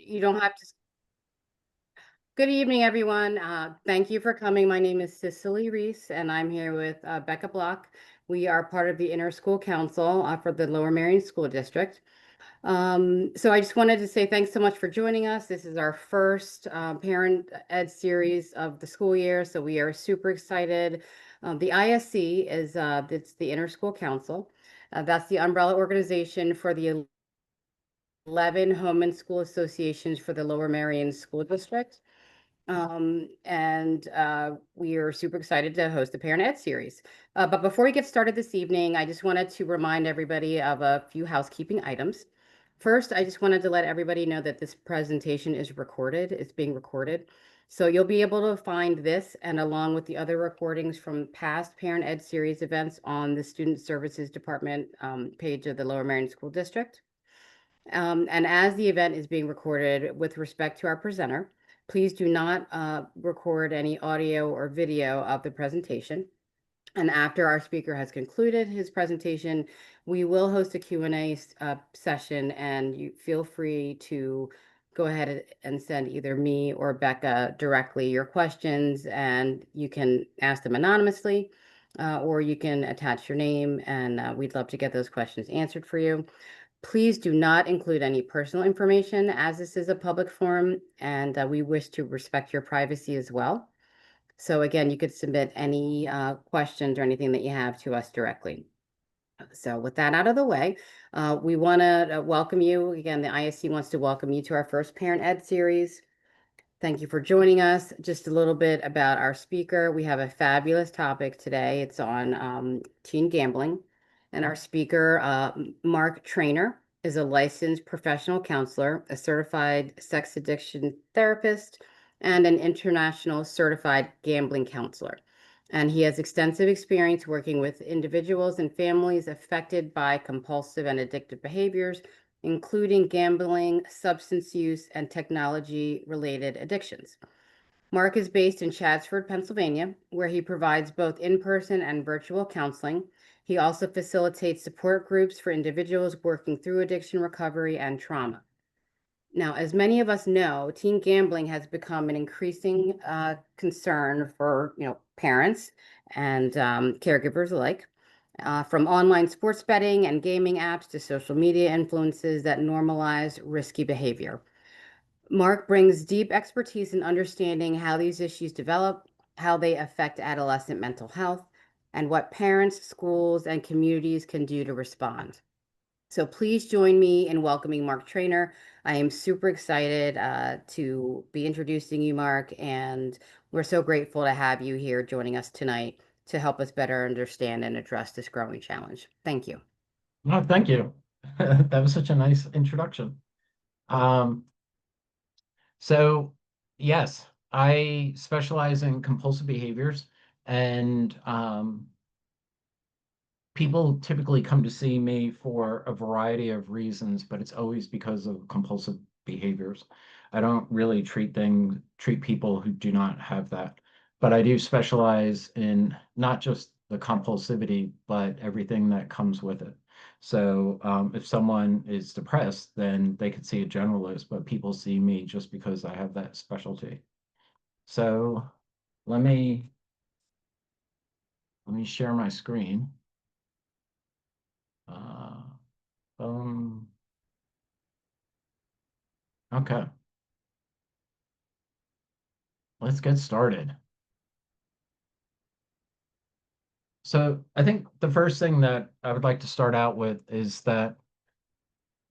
You don't have to. Good evening, everyone. Thank you for coming. My name is Cicely Reese, and I'm here with Becca Block. We are part of the Interschool Council for the Lower Merion School District. So I just wanted to say thanks so much for joining us. This is our first parent ed series of the school year, so we are super excited. The ISC is it's the Interschool Council. That's the umbrella organization for the 11 home and school associations for the Lower Merion School District. We are super excited to host the Parent Ed series. But before we get started this evening, I just wanted to remind everybody of a few housekeeping items. First, I just wanted to let everybody know that this presentation is recorded. It's being recorded. So you'll be able to find this and along with the other recordings from past Parent Ed series events on the Student Services Department page of the Lower Merion School District. And as the event is being recorded with respect to our presenter, please do not record any audio or video of the presentation. And after our speaker has concluded his presentation, we will host a Q&A session, and you feel free to go ahead and send either me or Becca directly your questions, and you can ask them anonymously, or you can attach your name, and we'd love to get those questions answered for you. Please do not include any personal information as this is a public forum, and we wish to respect your privacy as well. So again, you could submit any questions or anything that you have to us directly. So with that out of the way, we want to welcome you. Again, the ISC wants to welcome you to our first Parent Ed series. Thank you for joining us. Just a little bit about our speaker. We have a fabulous topic today. It's on teen gambling. And our speaker, Marc Treanor, is a licensed professional counselor, a certified sex addiction therapist, and an international certified gambling counselor. And he has extensive experience working with individuals and families affected by compulsive and addictive behaviors, including gambling, substance use, and technology-related addictions. Marc is based in Chatsford, Pennsylvania, where he provides both in-person and virtual counseling. He also facilitates support groups for individuals working through addiction recovery and trauma. Now, as many of us know, teen gambling has become an increasing concern for parents and caregivers alike. From online sports betting and gaming apps to social media influences that normalize risky behavior. Marc brings deep expertise in understanding how these issues develop, how they affect adolescent mental health, and what parents, schools, and communities can do to respond. So please join me in welcoming Marc Treanor. I am super excited to be introducing you, Marc, and we're so grateful to have you here joining us tonight to help us better understand and address this growing challenge. Thank you. No, thank you. That was such a nice introduction. Um, so yes, I specialize in compulsive behaviors, and people typically come to see me for a variety of reasons, but it's always because of compulsive behaviors. I don't really treat people who do not have that, but I do specialize in not just the compulsivity, but everything that comes with it. So if someone is depressed, then they could see a generalist, but people see me just because I have that specialty. So let me share my screen. Uh, um, okay, let's get started. So I think the first thing that I would like to start out with is that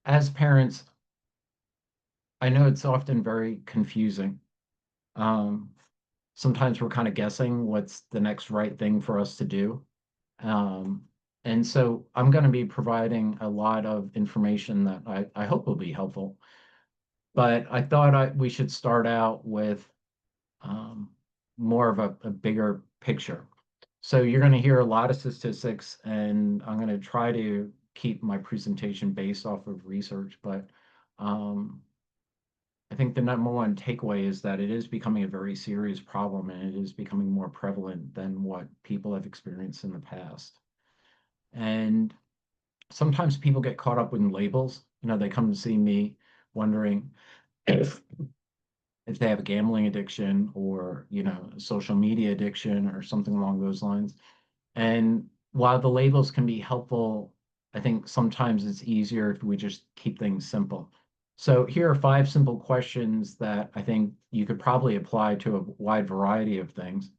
as parents, I know it's often very confusing. Um, Sometimes we're kind of guessing what's the next right thing for us to do. Um, and so I'm going to be providing a lot of information that I hope will be helpful. But I thought we should start out with um, more of a bigger picture. So you're going to hear a lot of statistics, and I'm going to try to keep my presentation based off of research, but um, I think the number one takeaway is that it is becoming a very serious problem, and it is becoming more prevalent than what people have experienced in the past. And sometimes people get caught up in labels. They come to see me wondering, if they have a gambling addiction or, a social media addiction or something along those lines. And while the labels can be helpful, I think sometimes it's easier if we just keep things simple. So here are 5 simple questions that I think you could probably apply to a wide variety of things.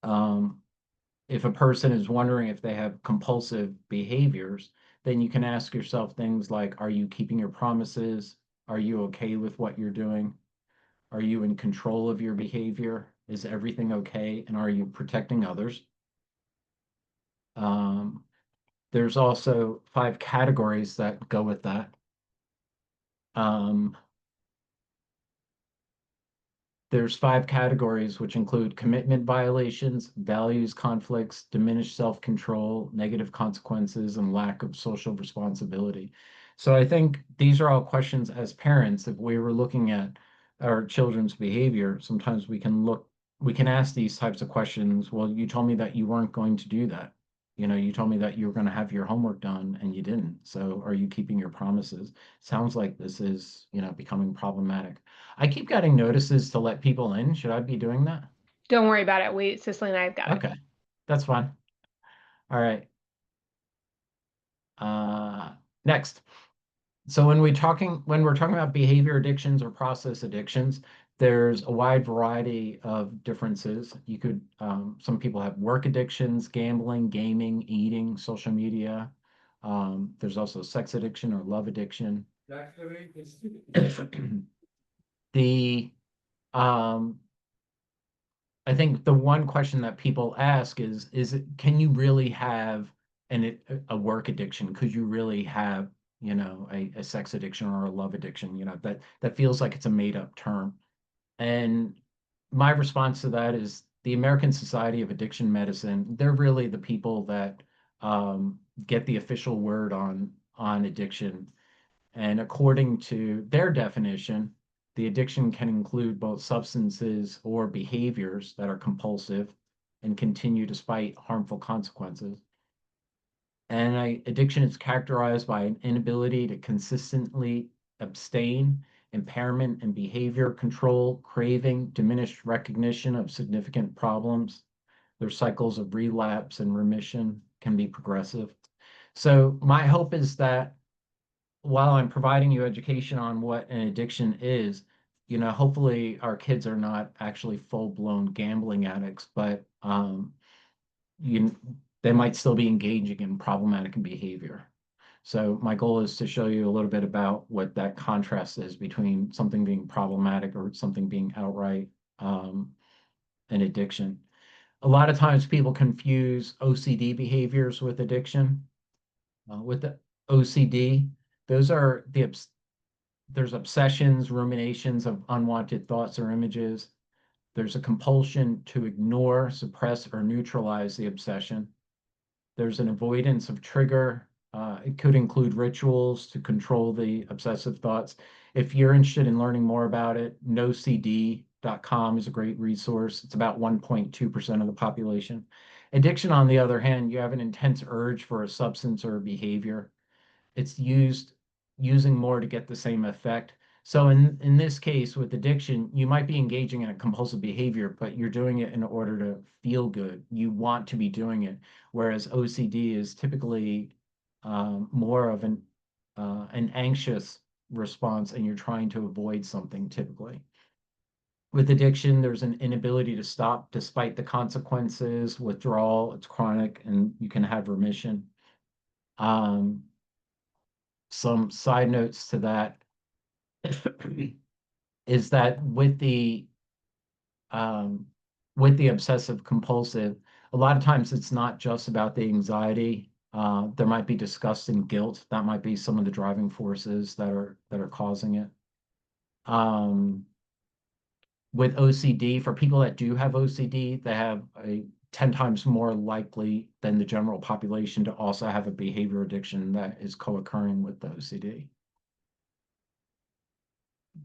Um, if a person is wondering if they have compulsive behaviors, then you can ask yourself things like, are you keeping your promises? Are you okay with what you're doing? Are you in control of your behavior? Is everything okay? And are you protecting others? Um, there's also 5 categories that go with that. Um, There's 5 categories which include commitment violations, values conflicts, diminished self-control, negative consequences, and lack of social responsibility. So I think these are all questions as parents, if we were looking at our children's behavior, sometimes we can ask these types of questions. Well, you told me that you weren't going to do that. You told me that you were going to have your homework done and you didn't. So are you keeping your promises? Sounds like this is, becoming problematic. I keep getting notices to let people in. Should I be doing that? Don't worry about it. Cicely and I have got it. Okay, that's fine. All right. Uh, Next. So when we're talking about behavior addictions or process addictions, there's a wide variety of differences. Some people have work addictions, gambling, gaming, eating, social media. There's also sex addiction or love addiction. The um, I think the one question that people ask can you really have a work addiction? Could you really have, a sex addiction or a love addiction? That feels like it's a made up term. And my response to that is the American Society of Addiction Medicine, they're really the people that get the official word on addiction. And according to their definition, the addiction can include both substances or behaviors that are compulsive and continue despite harmful consequences. And addiction is characterized by an inability to consistently abstain, impairment in behavior control, craving, diminished recognition of significant problems. Their cycles of relapse and remission can be progressive. So my hope is that while I'm providing you education on what an addiction is, hopefully our kids are not actually full-blown gambling addicts, but you they might still be engaging in problematic behavior. So my goal is to show you a little bit about what that contrast is between something being problematic or something being outright an addiction. A lot of times people confuse OCD behaviors with addiction. With the OCD, those are there's obsessions, ruminations of unwanted thoughts or images. There's a compulsion to ignore, suppress, or neutralize the obsession. There's an avoidance of trigger. It could include rituals to control the obsessive thoughts. If you're interested in learning more about it, nocd.com is a great resource. It's about 1.2% of the population. Addiction, on the other hand, you have an intense urge for a substance or a behavior. It's using more to get the same effect. So in this case with addiction, you might be engaging in a compulsive behavior, but you're doing it in order to feel good. You want to be doing it, whereas OCD is typically more of an anxious response, and you're trying to avoid something typically. With addiction, there's an inability to stop despite the consequences, withdrawal, it's chronic, and you can have remission. Um, some side notes to that is that um, with the obsessive compulsive, a lot of times it's not just about the anxiety. There might be disgust and guilt. That might be some of the driving forces that are causing it. Um, with OCD, for people that do have OCD, they have a 10 times more likely than the general population to also have a behavior addiction that is co-occurring with the OCD.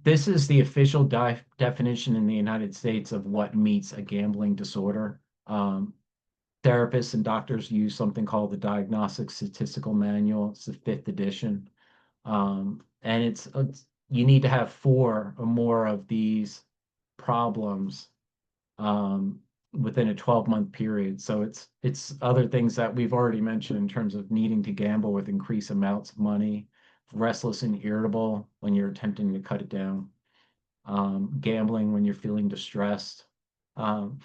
This is the official definition in the United States of what meets a gambling disorder. Therapists and doctors use something called the Diagnostic Statistical Manual. It's the 5th edition. And it's you need to have 4 or more of these problems within a 12-month period. So it's other things that we've already mentioned in terms of needing to gamble with increased amounts of money, restless and irritable when you're attempting to cut it down, gambling when you're feeling distressed. Um,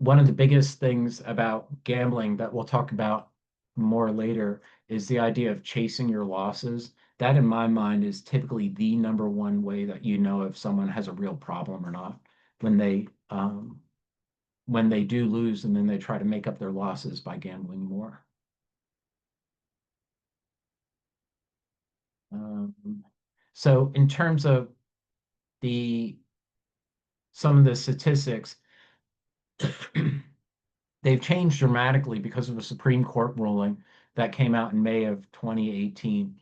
One of the biggest things about gambling that we'll talk about more later is the idea of chasing your losses. That, in my mind, is typically the number one way that you know if someone has a real problem or not. When they do lose and then they try to make up their losses by gambling more. Um, so in terms of some of the statistics, they've changed dramatically because of a Supreme Court ruling that came out in May of 2018.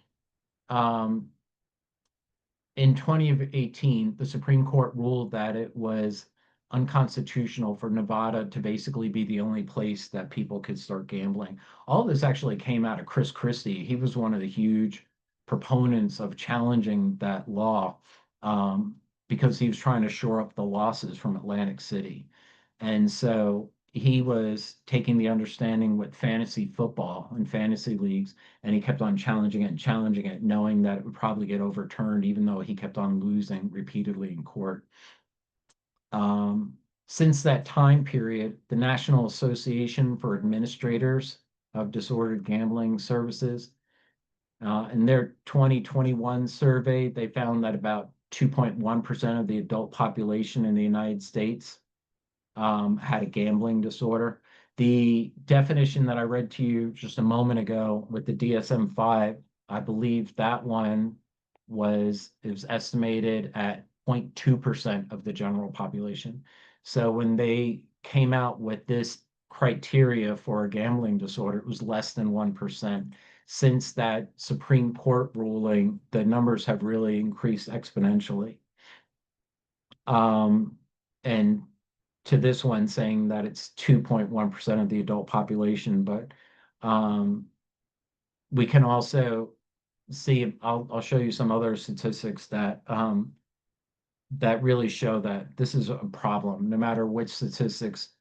In 2018, the Supreme Court ruled that it was unconstitutional for Nevada to basically be the only place that people could start gambling. All this actually came out of Chris Christie. He was one of the huge proponents of challenging that law because he was trying to shore up the losses from Atlantic City. And so he was taking the understanding with fantasy football and fantasy leagues, and he kept on challenging it, knowing that it would probably get overturned, even though he kept on losing repeatedly in court. Since that time period, the National Association for Administrators of Disordered Gambling Services, in their 2021 survey, they found that about 2.1% of the adult population in the United States had a gambling disorder. The definition that I read to you just a moment ago with the DSM-5, I believe that one was estimated at 0.2% of the general population. So when they came out with this criteria for a gambling disorder, it was less than 1%. Since that Supreme Court ruling, the numbers have really increased exponentially. And to this one saying that it's 2.1% of the adult population, but we can also see, I'll show you some other statistics that that really show that this is a problem, no matter which statistics,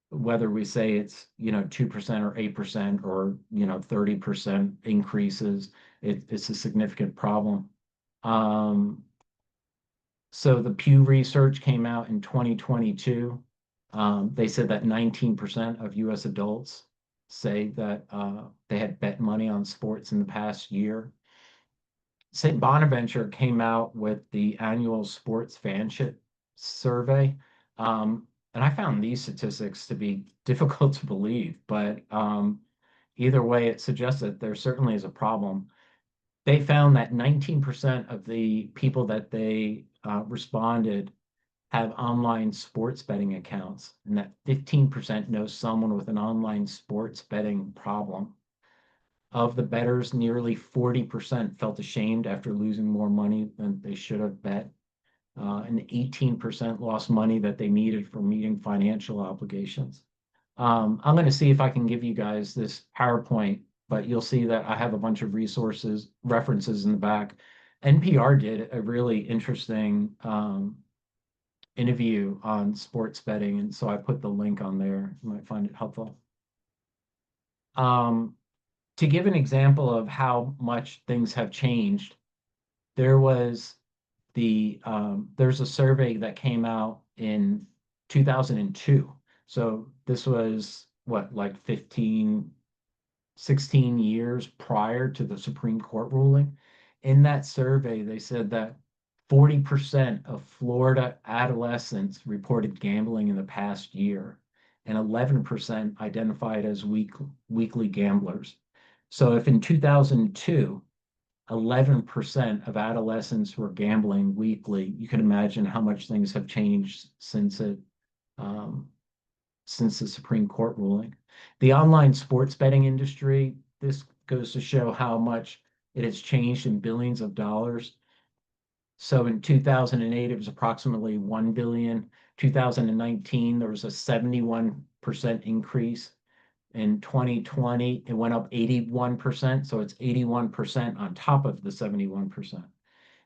whether we say it's 2% or 8% or 30% increases, it's a significant problem. So the Pew Research came out in 2022. They said that 19% of US adults say that they had bet money on sports in the past year. St. Bonaventure came out with the annual sports fanship survey. And I found these statistics to be difficult to believe, but either way, it suggests that there certainly is a problem. They found that 19% of the people that they responded have online sports betting accounts, and that 15% know someone with an online sports betting problem. Of the bettors, nearly 40% felt ashamed after losing more money than they should have bet. And 18% lost money that they needed for meeting financial obligations. I'm going to see if I can give you guys this PowerPoint, but you'll see that I have a bunch of references in the back. NPR did a really interesting interview on sports betting, and so I put the link on there. You might find it helpful. To give an example of how much things have changed, there's a survey that came out in 2002. So this was what, like 16 years prior to the Supreme Court ruling. In that survey, they said that 40% of Florida adolescents reported gambling in the past year, and 11% identified as weekly gamblers. So if in 2002, 11% of adolescents were gambling weekly, you can imagine how much things have changed since the Supreme Court ruling. The online sports betting industry, this goes to show how much it has changed in billions of dollars. So in 2008, it was approximately 1 billion. 2019, there was a 71% increase. In 2020, it went up 81%, so it's 81% on top of the 71%.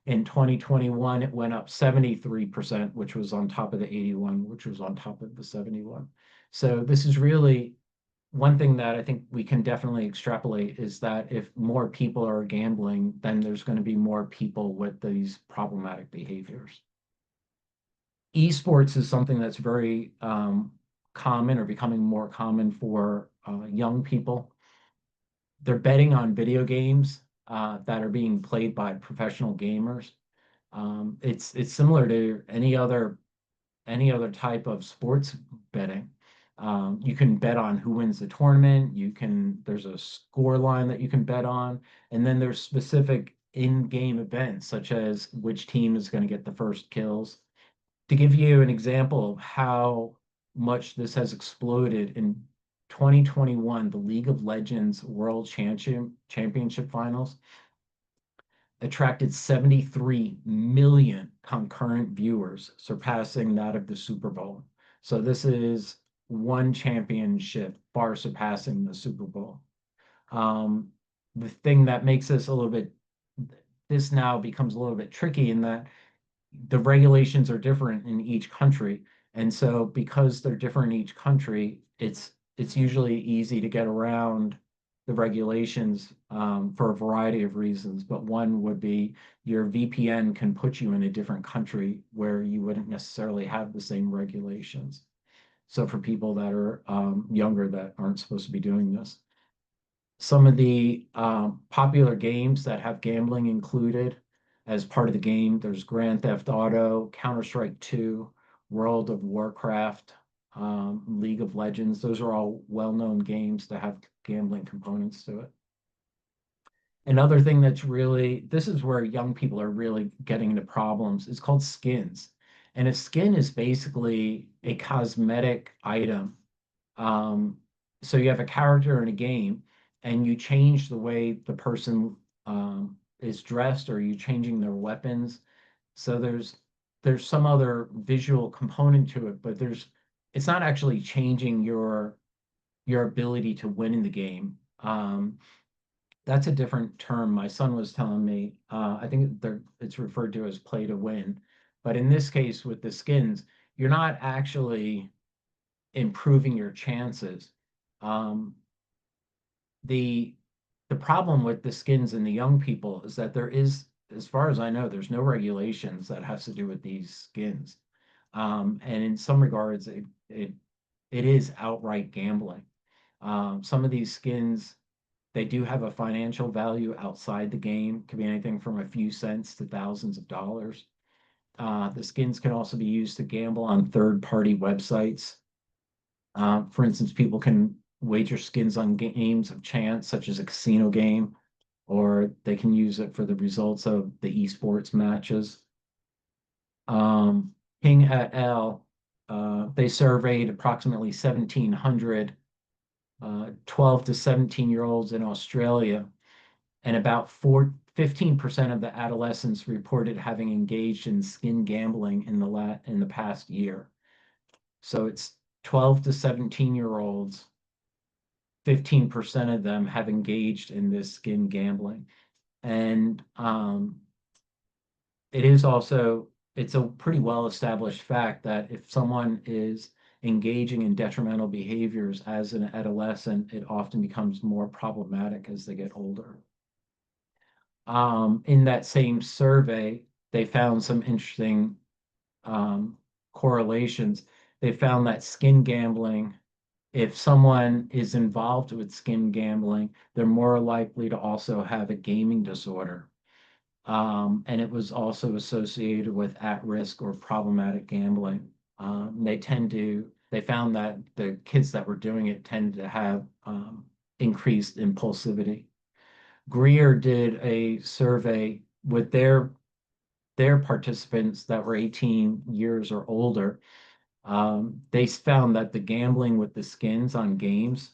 In 2021, it went up 73%, which was on top of the 81, which was on top of the 71. So this is really one thing that I think we can definitely extrapolate is that if more people are gambling, then there's going to be more people with these problematic behaviors. Esports is something that's very common or becoming more common for young people. They're betting on video games that are being played by professional gamers. It's similar to any other type of sports betting. You can bet on who wins the tournament. There's a score line that you can bet on, and then there's specific in-game events such as which team is going to get the first kills. To give you an example of how much this has exploded in 2021, the League of Legends World Championship Finals attracted 73 million concurrent viewers, surpassing that of the Super Bowl. So this is one championship far surpassing the Super Bowl. The thing that makes this now becomes a little bit tricky in that the regulations are different in each country. And so because they're different in each country, it's usually easy to get around the regulations for a variety of reasons. But one would be your VPN can put you in a different country where you wouldn't necessarily have the same regulations. So for people that are younger that aren't supposed to be doing this. Some of the popular games that have gambling included as part of the game, there's Grand Theft Auto, Counter-Strike 2, World of Warcraft, League of Legends. Those are all well-known games that have gambling components to it. Another thing this is where young people are really getting into problems. It's called skins. And a skin is basically a cosmetic item. So you have a character in a game and you change the way the person is dressed, or you changing their weapons. So there's some other visual component to it, but it's not actually changing your ability to win in the game. That's a different term. My son was telling me, I think it's referred to as play to win. But in this case, with the skins, you're not actually improving your chances. The problem with the skins and the young people is that as far as I know, there's no regulations that has to do with these skins. And in some regards, it is outright gambling. Some of these skins, they do have a financial value outside the game. It could be anything from a few cents to thousands of dollars. The skins can also be used to gamble on third-party websites. For instance, people can wager skins on games of chance, such as a casino game, or they can use it for the results of the esports matches. King et al., they surveyed approximately 1,700 12 to 17-year-olds in Australia, and about 15% of the adolescents reported having engaged in skin gambling in the past year. So it's 12 to 17-year-olds, 15% of them have engaged in this skin gambling. And it's a pretty well-established fact that if someone is engaging in detrimental behaviors as an adolescent, it often becomes more problematic as they get older. In that same survey, they found some interesting correlations. They found that skin gambling, if someone is involved with skin gambling, they're more likely to also have a gaming disorder. And it was also associated with at-risk or problematic gambling. They found that the kids that were doing it tended to have increased impulsivity. Greer did a survey with their participants that were 18 years or older. They found that the gambling with the skins on games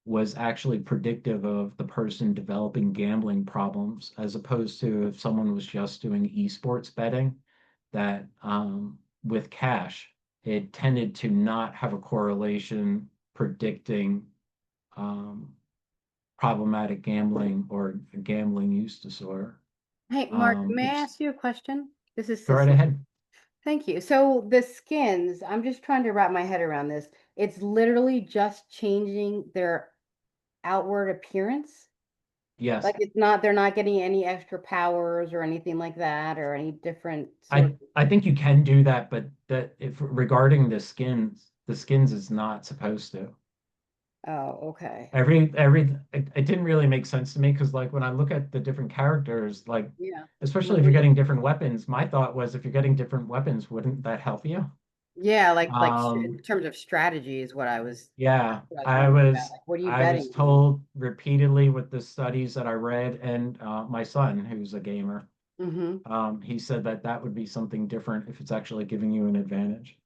was actually predictive of the person developing gambling problems, as opposed to if someone was just doing esports betting, that with cash, it tended to not have a correlation predicting problematic gambling or gambling use disorder. Hey, Mark, may I It's ask you a question? This is go right Cicely. ahead. Thank you. So the skins, I'm just trying to wrap my head around this. It's literally just changing their outward appearance. Yes. Like it's not, they're not getting any extra powers or anything like that, or any different sort of. I think you can do that, but that if regarding the skins is not supposed to. Oh, okay. It didn't really make sense to me because like when I look at the different characters, like Yeah. especially What if you're would getting different weapons, my thought was if you're getting different weapons, wouldn't that help you? yeah, in Um, terms of strategy is yeah, what I was wondering about. Like, what are you I betting was on? told repeatedly with the studies that I read, and my son, who's a gamer, Mm-hmm. he said that that would be something different if it's actually giving you an advantage.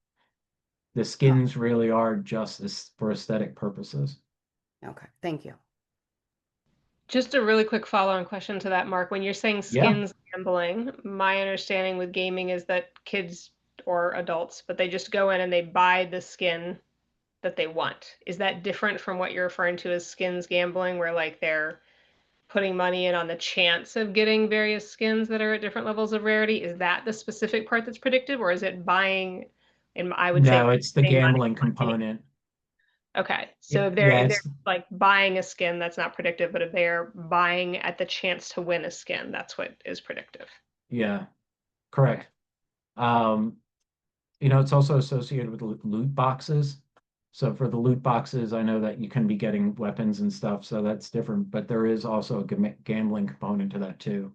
The Oh, skins really are just for aesthetic purposes. okay. Thank you. Just a really quick follow-on question to that, Mark. When you're saying Yeah. skins gambling, my understanding with gaming is that kids or adults, but they just go in and they buy the skin that they want. Is that different from what you're referring to as skins gambling, where like they're putting money in on the chance of getting various skins that are at different levels of rarity? Is that the specific part that's predictive, or is it buying, and I would say No, it's the putting money gambling on any. component. Okay, Yeah, so yeah, if they're it's like buying a skin, that's not predictive, but if they're buying at the chance to win a skin, that's what is predictive. yeah, Okay. correct. Um, it's also associated with loot boxes. So for the loot boxes, I know that you can be getting weapons and stuff, so that's different, but there is also a gambling component to that too,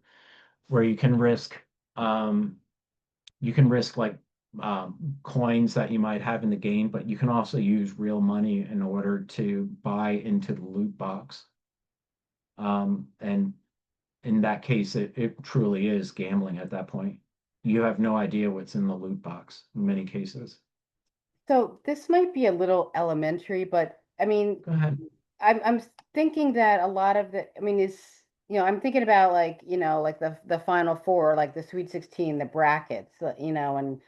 where um, you can risk like coins that you might have in the game, but you can also use real money in order to buy into the loot box. And in that case, it truly is gambling at that point. You have no idea what's in the loot box in many cases. So this might be a little elementary, but I mean, Go ahead. I'm thinking that a lot of I mean, I'm thinking about like, like the Final Four, like the Sweet 16, the brackets, and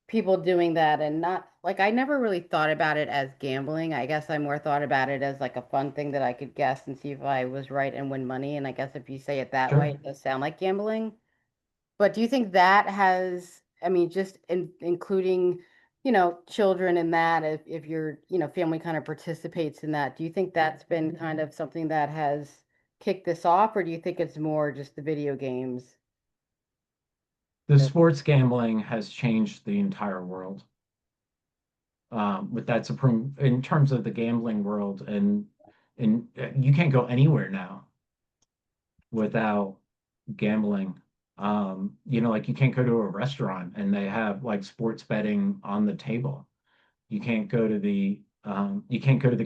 people doing that and not like I never really thought about it as gambling. I guess I more thought about it as like a fun thing that I could guess and see if I was right and win money. And I guess if you say it that way, Sure. it does sound like gambling. But do you think that has, I mean, just including, children in that, if your, family kind of participates in that, do you think that's been kind of something that has kicked this off, or do you think it's more just the video games? The That, sports gambling has changed the entire world. With that supreme in terms of the gambling world, and you can't go anywhere now without gambling. Like you can't go to a restaurant and they have like sports betting on the table. You can't go to the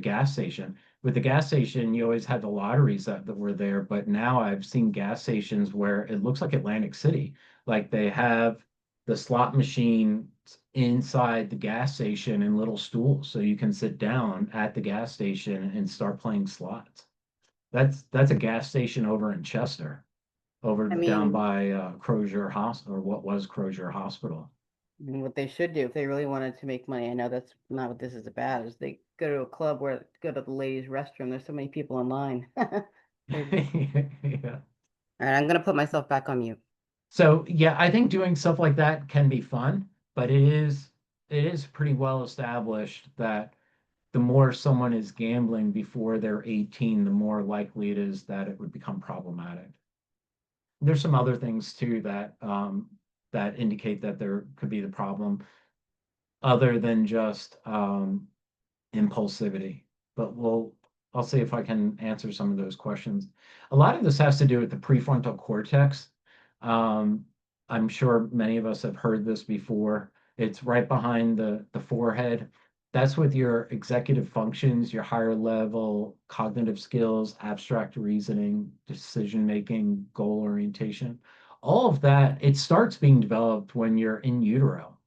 gas station. With the gas station, you always had the lotteries that were there, but now I've seen gas stations where it looks like Atlantic City. Like they have the slot machine inside the gas station in little stools, so you can sit down at the gas station and start playing slots. That's a gas station over in Chester, over I down mean, by Crozier Hospital, or what was Crozier Hospital. what they should do if they really wanted to make money, I know that's not what this is about, is they go to a club where go to the ladies' restroom. There's so many people in line. Crazy. Yeah. All right, I'm gonna put myself back on mute. So yeah, I think doing stuff like that can be fun, but it is pretty well established that the more someone is gambling before they're 18, the more likely it is that it would become problematic. There's some other things too that indicate that there could be the problem other than just impulsivity. But I'll see if I can answer some of those questions. A lot of this has to do with the prefrontal cortex. Um, I'm sure many of us have heard this before. It's right behind the forehead. That's with your executive functions, your higher level cognitive skills, abstract reasoning, decision making, goal orientation. All of that, it starts being developed when you're in utero.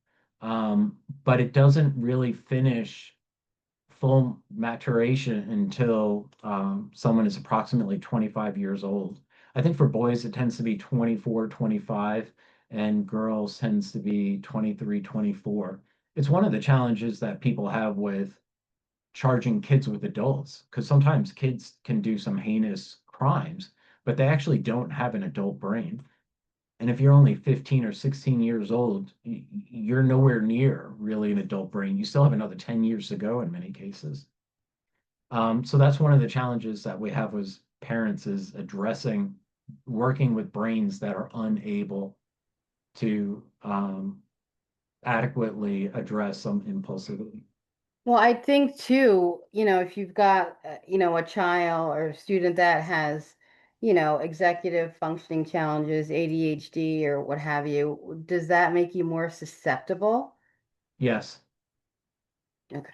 But it doesn't really finish full maturation until someone is approximately 25 years old. I think for boys, it tends to be 24, 25, and girls tends to be 23, 24. It's one of the challenges that people have with charging kids with adults, because sometimes kids can do some heinous crimes, but they actually don't have an adult brain. And if you're only 15 or 16 years old, you're nowhere near really an adult brain. You still have another 10 years to go in many cases. So that's one of the challenges that we have as parents is addressing, working with brains that are unable to adequately address some impulsivity. Well, I think too, if you've got, a child or a student that has, executive functioning challenges, ADHD or what have you, does that make you more susceptible? Yes. Okay.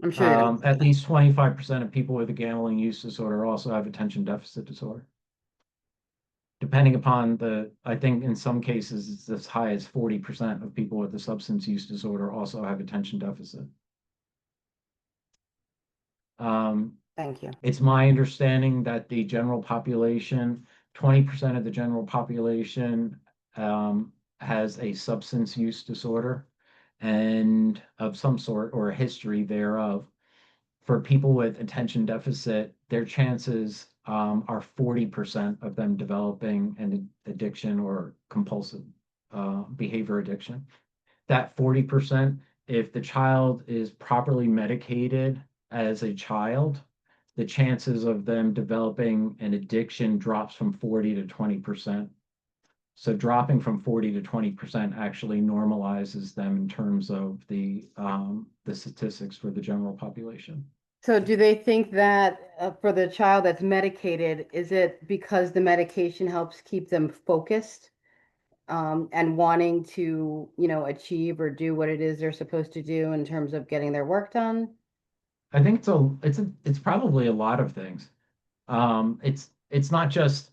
I'm sure you're gonna say At that. least 25% of people with a gambling use disorder also have attention deficit disorder. Depending upon I think in some cases it's as high as 40% of people with a substance use disorder also have attention deficit. Thank you. It's my understanding that the general population, 20% of the general population has a substance use disorder and of some sort or a history thereof. For people with attention deficit, their chances are 40% of them developing an addiction or compulsive behavior addiction. That 40%, if the child is properly medicated as a child, the chances of them developing an addiction drops from 40 to 20%. So dropping from 40 to 20% actually normalizes them in terms of the statistics for the general population. So do they think that for the child that's medicated, is it because the medication helps keep them focused and wanting to, achieve or do what it is they're supposed to do in terms of getting their work done? I think it's probably a lot of things. It's not just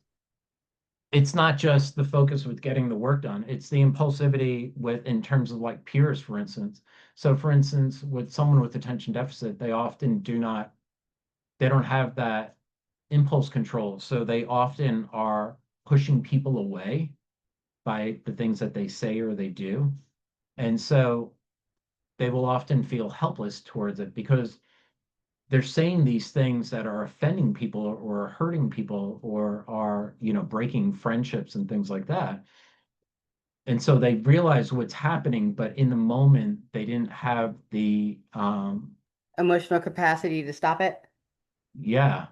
the focus with getting the work done. It's the impulsivity with in terms of like peers, for instance. So for instance, with someone with attention deficit, they don't have that impulse control. So they often are pushing people away by the things that they say or they do. And so they will often feel helpless towards it because they're saying these things that are offending people or hurting people or are, breaking friendships and things like that. And so they realize what's happening, but in the moment they didn't have Emotional capacity to stop it? yeah.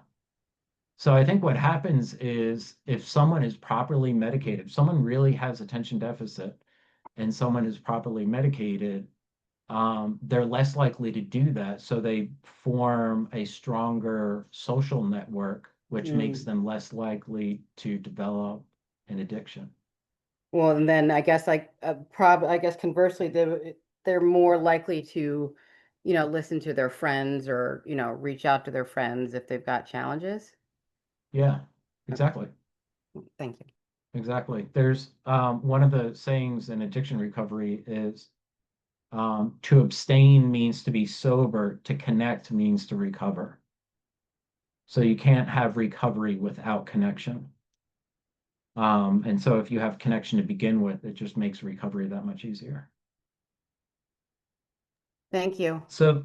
So I think what happens is if someone is properly medicated, if someone really has attention deficit and someone is properly medicated, they're less likely to do that. So they form a stronger social network, which makes Mm. them less likely to develop an addiction. Well, and then I guess I guess conversely, they're more likely to, listen to their friends or, reach out to their friends if they've got challenges. Yeah, Okay, exactly. thank you. Exactly. There's one of the sayings in addiction recovery is to abstain means to be sober, to connect means to recover. So you can't have recovery without connection. And so if you have connection to begin with, it just makes recovery that much easier. Thank you. So,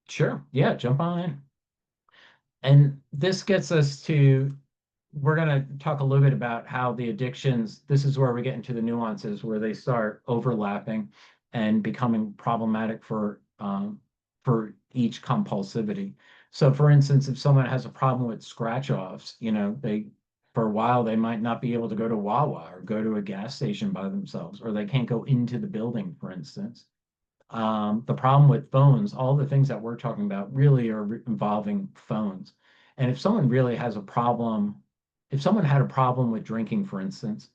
sure, yeah, jump on in. And this gets us to, we're going to talk a little bit about how the addictions, this is where we get into the nuances where they start overlapping and becoming problematic for each compulsivity. So for instance, if someone has a problem with scratch offs, for a while they might not be able to go to Wawa or go to a gas station by themselves, or they can't go into the building, for instance. The problem with phones, all the things that we're talking about really are involving phones. And if someone really has a problem, if someone had a problem with drinking, for instance,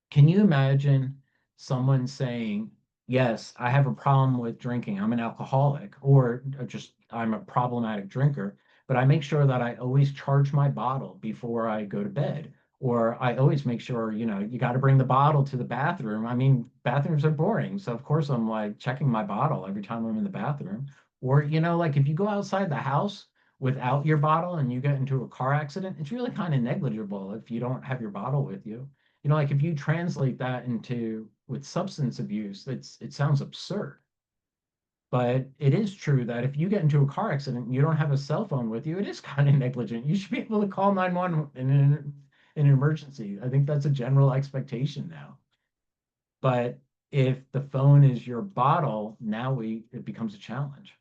can you imagine someone saying, yes, I have a problem with drinking. I'm an alcoholic, or just I'm a problematic drinker, but I make sure that I always charge my bottle before I go to bed. Or I always make sure, you got to bring the bottle to the bathroom. I mean, bathrooms are boring. So, of course, I'm like checking my bottle every time I'm in the bathroom. Or, like if you go outside the house without your bottle and you get into a car accident, it's really kind of negligible if you don't have your bottle with you. Like if you translate that into with substance abuse, it sounds absurd. But it is true that if you get into a car accident and you don't have a cell phone with you, it is kind of negligent. You should be able to call 911 and in an emergency. I think that's a general expectation now. But if the phone is your bottle, now it becomes a challenge.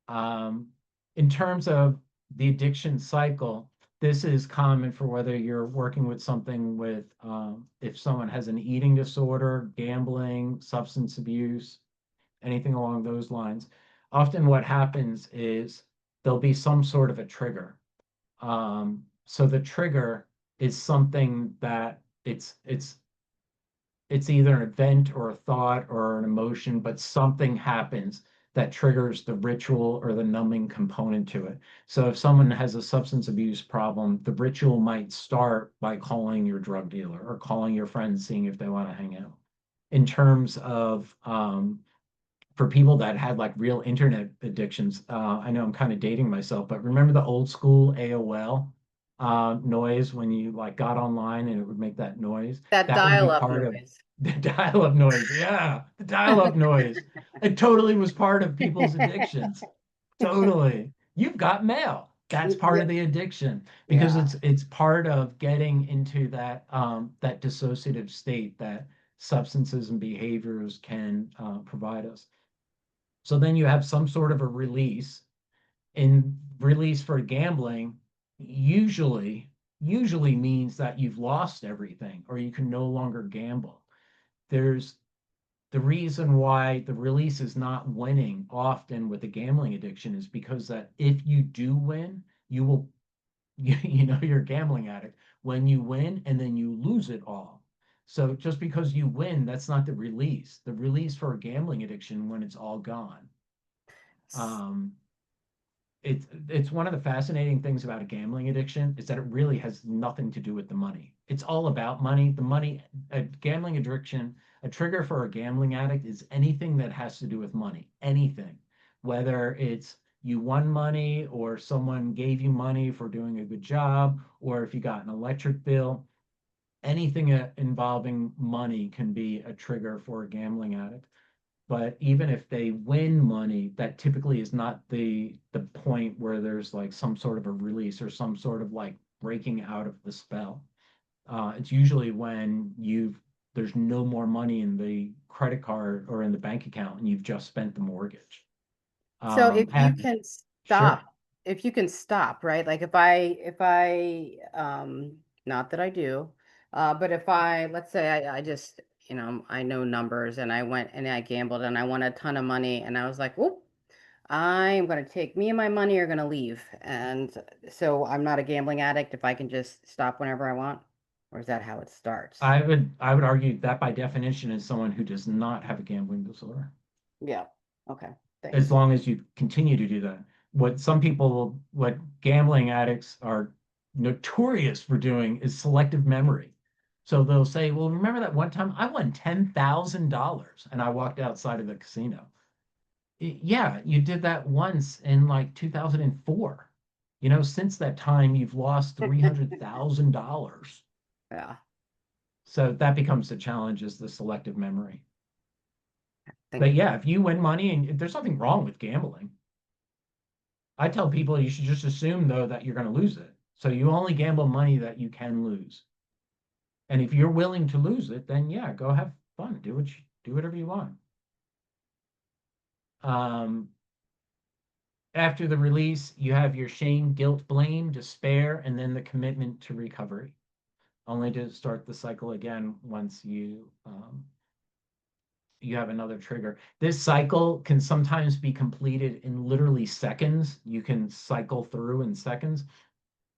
In terms of the addiction cycle, this is common for whether you're working with something with, if someone has an eating disorder, gambling, substance abuse, anything along those lines. Often what happens is there'll be some sort of a trigger. So the trigger is something that it's either an event or a thought or an emotion, but something happens that triggers the ritual or the numbing component to it. So if someone has a substance abuse problem, the ritual might start by calling your drug dealer or calling your friends, seeing if they want to hang out. In terms of for people that had like real internet addictions, I know I'm kind of dating myself, but remember the old school AOL noise when you like got online and it would make that noise? That That would be dial-up part of noise. the dial-up noise. Yeah, the dial-up noise. It totally was part of people's addictions. Totally. You've got mail. That's part Yeah. of the addiction because Yeah. it's part of getting into that that dissociative state that substances and behaviors can provide us. So then you have some sort of a release. And release for gambling usually means that you've lost everything or you can no longer gamble. There's the reason why the release is not winning often with a gambling addiction is because that if you do win, you will you know you're a gambling addict when you win and then you lose it all. So just because you win, that's not the release. The release for a gambling addiction when it's all gone. Um, it's one of the fascinating things about a gambling addiction is that it really has nothing to do with the money. It's all about money. The money, a gambling addiction, a trigger for a gambling addict is anything that has to do with money. Anything, whether it's you won money or someone gave you money for doing a good job, or if you got an electric bill, anything involving money can be a trigger for a gambling addict. But even if they win money, that typically is not the point where there's like some sort of a release or some sort of like breaking out of the spell. It's usually when there's no more money in the credit card or in the bank account and you've just spent the mortgage. So And sure, if you can stop, right? Like if I not that I do, but if I, let's say I just, I know numbers and I went and I gambled and I won a ton of money and I was like, whoop, I'm going to take me and my money are going to leave. And so I'm not a gambling addict if I can just stop whenever I want, or is that how it starts? I would argue that by definition is someone who does not have a gambling disorder. Yeah. Okay. As Thanks. long as you continue to do that. What gambling addicts are notorious for doing is selective memory. So they'll say, well, remember that one time I won $10,000 and I walked outside of the casino. Yeah, you did that once in like 2004. Since that time, you've lost $300,000. Yeah. So that becomes the challenge is the selective memory. Thank But you. yeah, if you win money and there's nothing wrong with gambling. I tell people you should just assume though that you're going to lose it. So you only gamble money that you can lose. And if you're willing to lose it, then yeah, go have fun. Do whatever you want. Um, After the release, you have your shame, guilt, blame, despair, and then the commitment to recovery, only to start the cycle again once you have another trigger. This cycle can sometimes be completed in literally seconds. You can cycle through in seconds.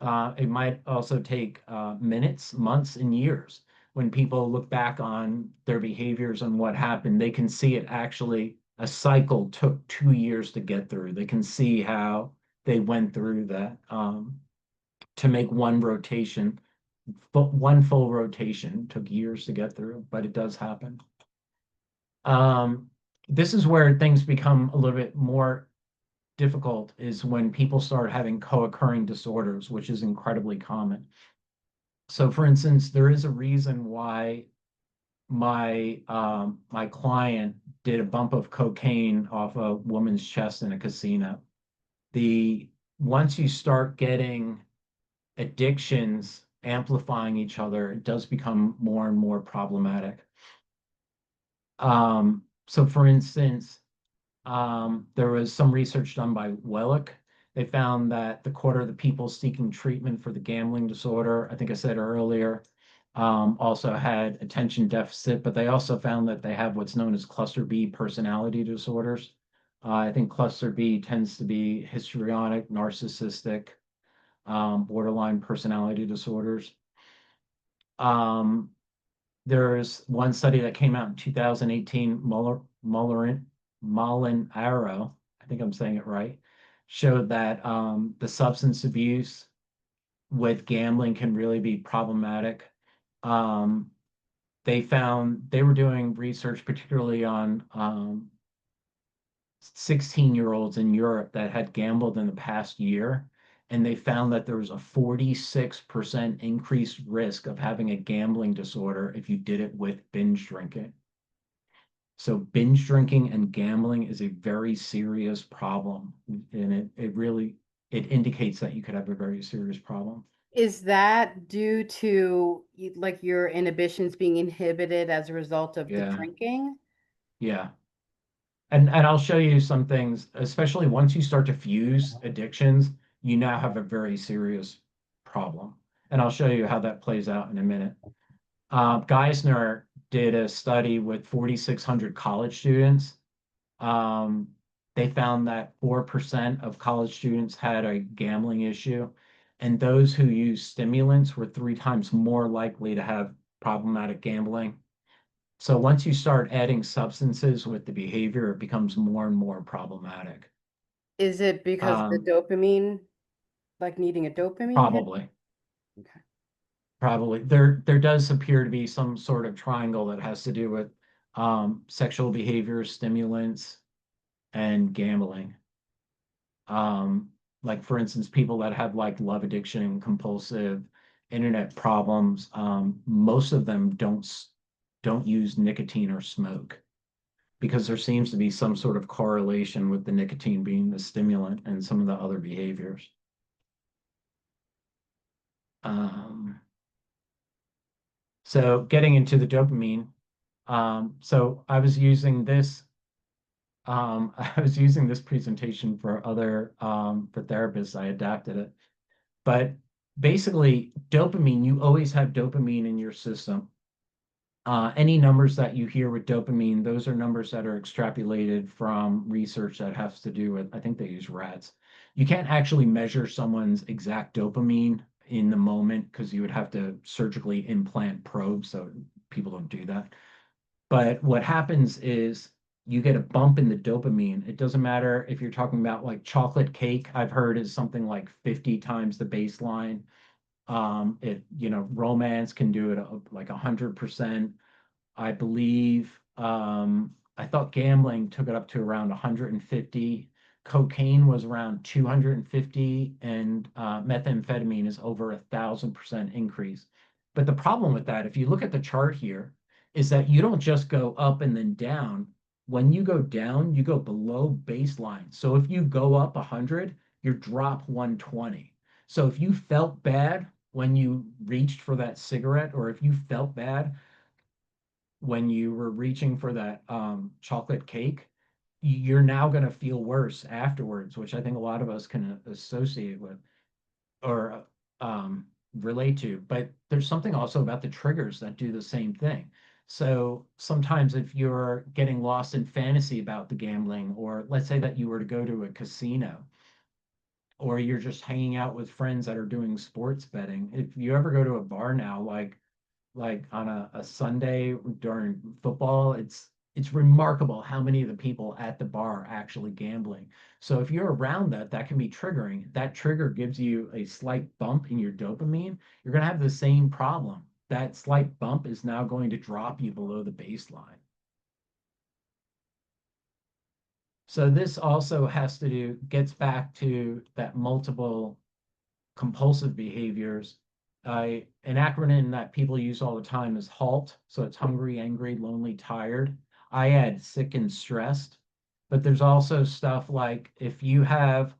It might also take minutes, months, and years. When people look back on their behaviors and what happened, they can see it actually, a cycle took 2 years to get through. They can see how they went through that to make one rotation. One full rotation took years to get through, but it does happen. This is where things become a little bit more difficult is when people start having co-occurring disorders, which is incredibly common. So for instance, there is a reason why my client did a bump of cocaine off a woman's chest in a casino. The Once you start getting addictions amplifying each other, it does become more and more problematic. So for instance, there was some research done by Wellick. They found that the quarter of the people seeking treatment for the gambling disorder, I think I said earlier, also had attention deficit, but they also found that they have what's known as cluster B personality disorders. I think cluster B tends to be histrionic, narcissistic, borderline personality disorders. Um, there's one study that came out in 2018, Molinaro, I think I'm saying it right, showed that the substance abuse with gambling can really be problematic. Um, they were doing research particularly on 16-year-olds in Europe that had gambled in the past year, and they found that there was a 46% increased risk of having a gambling disorder if you did it with binge drinking. So binge drinking and gambling is a very serious problem, and it indicates that you could have a very serious problem. Is that due to like your inhibitions being inhibited as a result of the Yeah, drinking? yeah. And I'll show you some things, especially once you start to fuse addictions, you now have a very serious problem. And I'll show you how that plays out in a minute. Geisner did a study with 4,600 college students. Um, they found that 4% of college students had a gambling issue, and those who used stimulants were 3 times more likely to have problematic gambling. So once you start adding substances with the behavior, it becomes more and more problematic. Is it because of the Um, dopamine, like needing a dopamine hit? probably, Okay. probably there does appear to be some sort of triangle that has to do with sexual behavior, stimulants, and gambling. Um, like for instance, people that have like love addiction, compulsive internet problems, most of them don't use nicotine or smoke because there seems to be some sort of correlation with the nicotine being the stimulant and some of the other behaviors. Um, so getting into the dopamine, so I was using this. I was using this presentation for other for therapists. I adapted it. But basically, dopamine, you always have dopamine in your system. Any numbers that you hear with dopamine, those are numbers that are extrapolated from research that has to do with, I think they use rats. You can't actually measure someone's exact dopamine in the moment because you would have to surgically implant probes, so people don't do that. But what happens is you get a bump in the dopamine. It doesn't matter if you're talking about like chocolate cake, I've heard is something like 50 times the baseline. Romance can do it like 100%. I believe, I thought gambling took it up to around 150. Cocaine was around 250, and methamphetamine is over 1,000% increase. But the problem with that, if you look at the chart here, is that you don't just go up and then down. When you go down, you go below baseline. So if you go up 100, you drop 120. So if you felt bad when you reached for that cigarette, or if you felt bad when you were reaching for that chocolate cake, you're now going to feel worse afterwards, which I think a lot of us can associate with or relate to. But there's something also about the triggers that do the same thing. So sometimes if you're getting lost in fantasy about the gambling, or let's say that you were to go to a casino, or you're just hanging out with friends that are doing sports betting, if you ever go to a bar now, like on a Sunday during football, it's remarkable how many of the people at the bar are actually gambling. So if you're around that, that can be triggering. That trigger gives you a slight bump in your dopamine. You're going to have the same problem. That slight bump is now going to drop you below the baseline. So this also gets back to that multiple compulsive behaviors. An acronym that people use all the time is HALT. So it's hungry, angry, lonely, tired. I add sick and stressed. But there's also stuff like if you have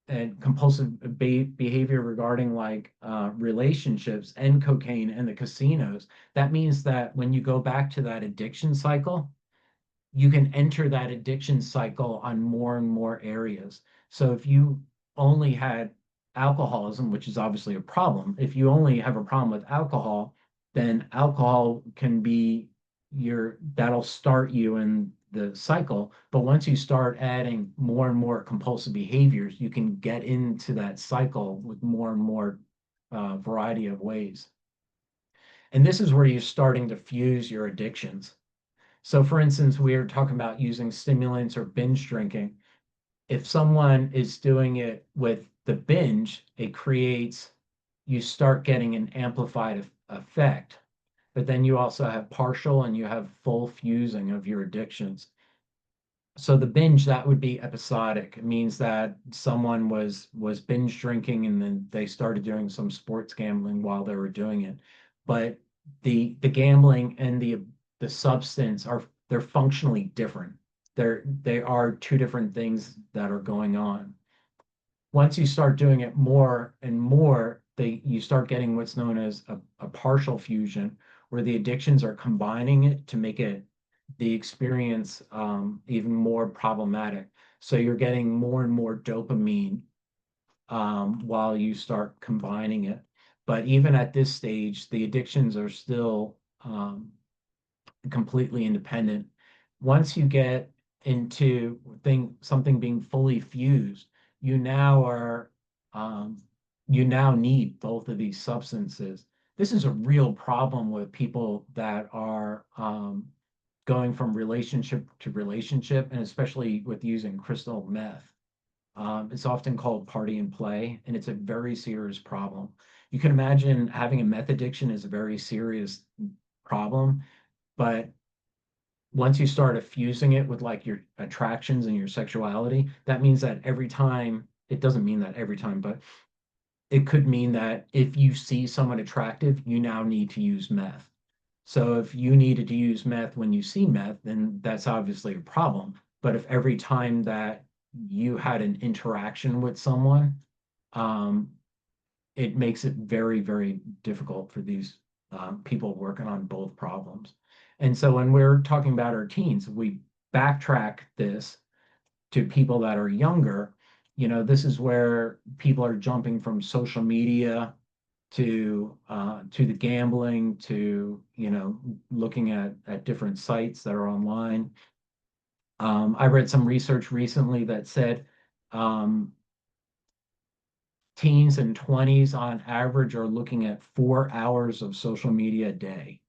and compulsive behavior regarding like relationships and cocaine and the casinos, that means that when you go back to that addiction cycle, you can enter that addiction cycle on more and more areas. So if you only had alcoholism, which is obviously a problem, if you only have a problem with alcohol, then alcohol can be that'll start you in the cycle. But once you start adding more and more compulsive behaviors, you can get into that cycle with more and more variety of ways. And this is where you're starting to fuse your addictions. So, for instance, we are talking about using stimulants or binge drinking. If someone is doing it with the binge, you start getting an amplified effect. But then you also have partial and you have full fusing of your addictions. So the binge, that would be episodic. It means that someone was binge drinking and then they started doing some sports gambling while they were doing it. But the gambling and the substance they're functionally different. They are two different things that are going on. Once you start doing it more and more, you start getting what's known as a partial fusion, where the addictions are combining it to make it the experience even more problematic. So you're getting more and more dopamine while you start combining it. But even at this stage, the addictions are still completely independent. Once you get into something being fully fused, you now are you now need both of these substances. This is a real problem with people that are going from relationship to relationship, and especially with using crystal meth. It's often called party and play, and it's a very serious problem. You can imagine having a meth addiction is a very serious problem, but once you start fusing it with like your attractions and your sexuality, that means that every time, it doesn't mean that every time, but it could mean that if you see someone attractive, you now need to use meth. So if you needed to use meth when you see meth, then that's obviously a problem. But if every time that you had an interaction with someone, um, it makes it very, very difficult for these people working on both problems. And so when we're talking about our teens, we backtrack this to people that are younger. This is where people are jumping from social media to the gambling to looking at different sites that are online. I read some research recently that said teens and 20s on average are looking at 4 hours of social media a day,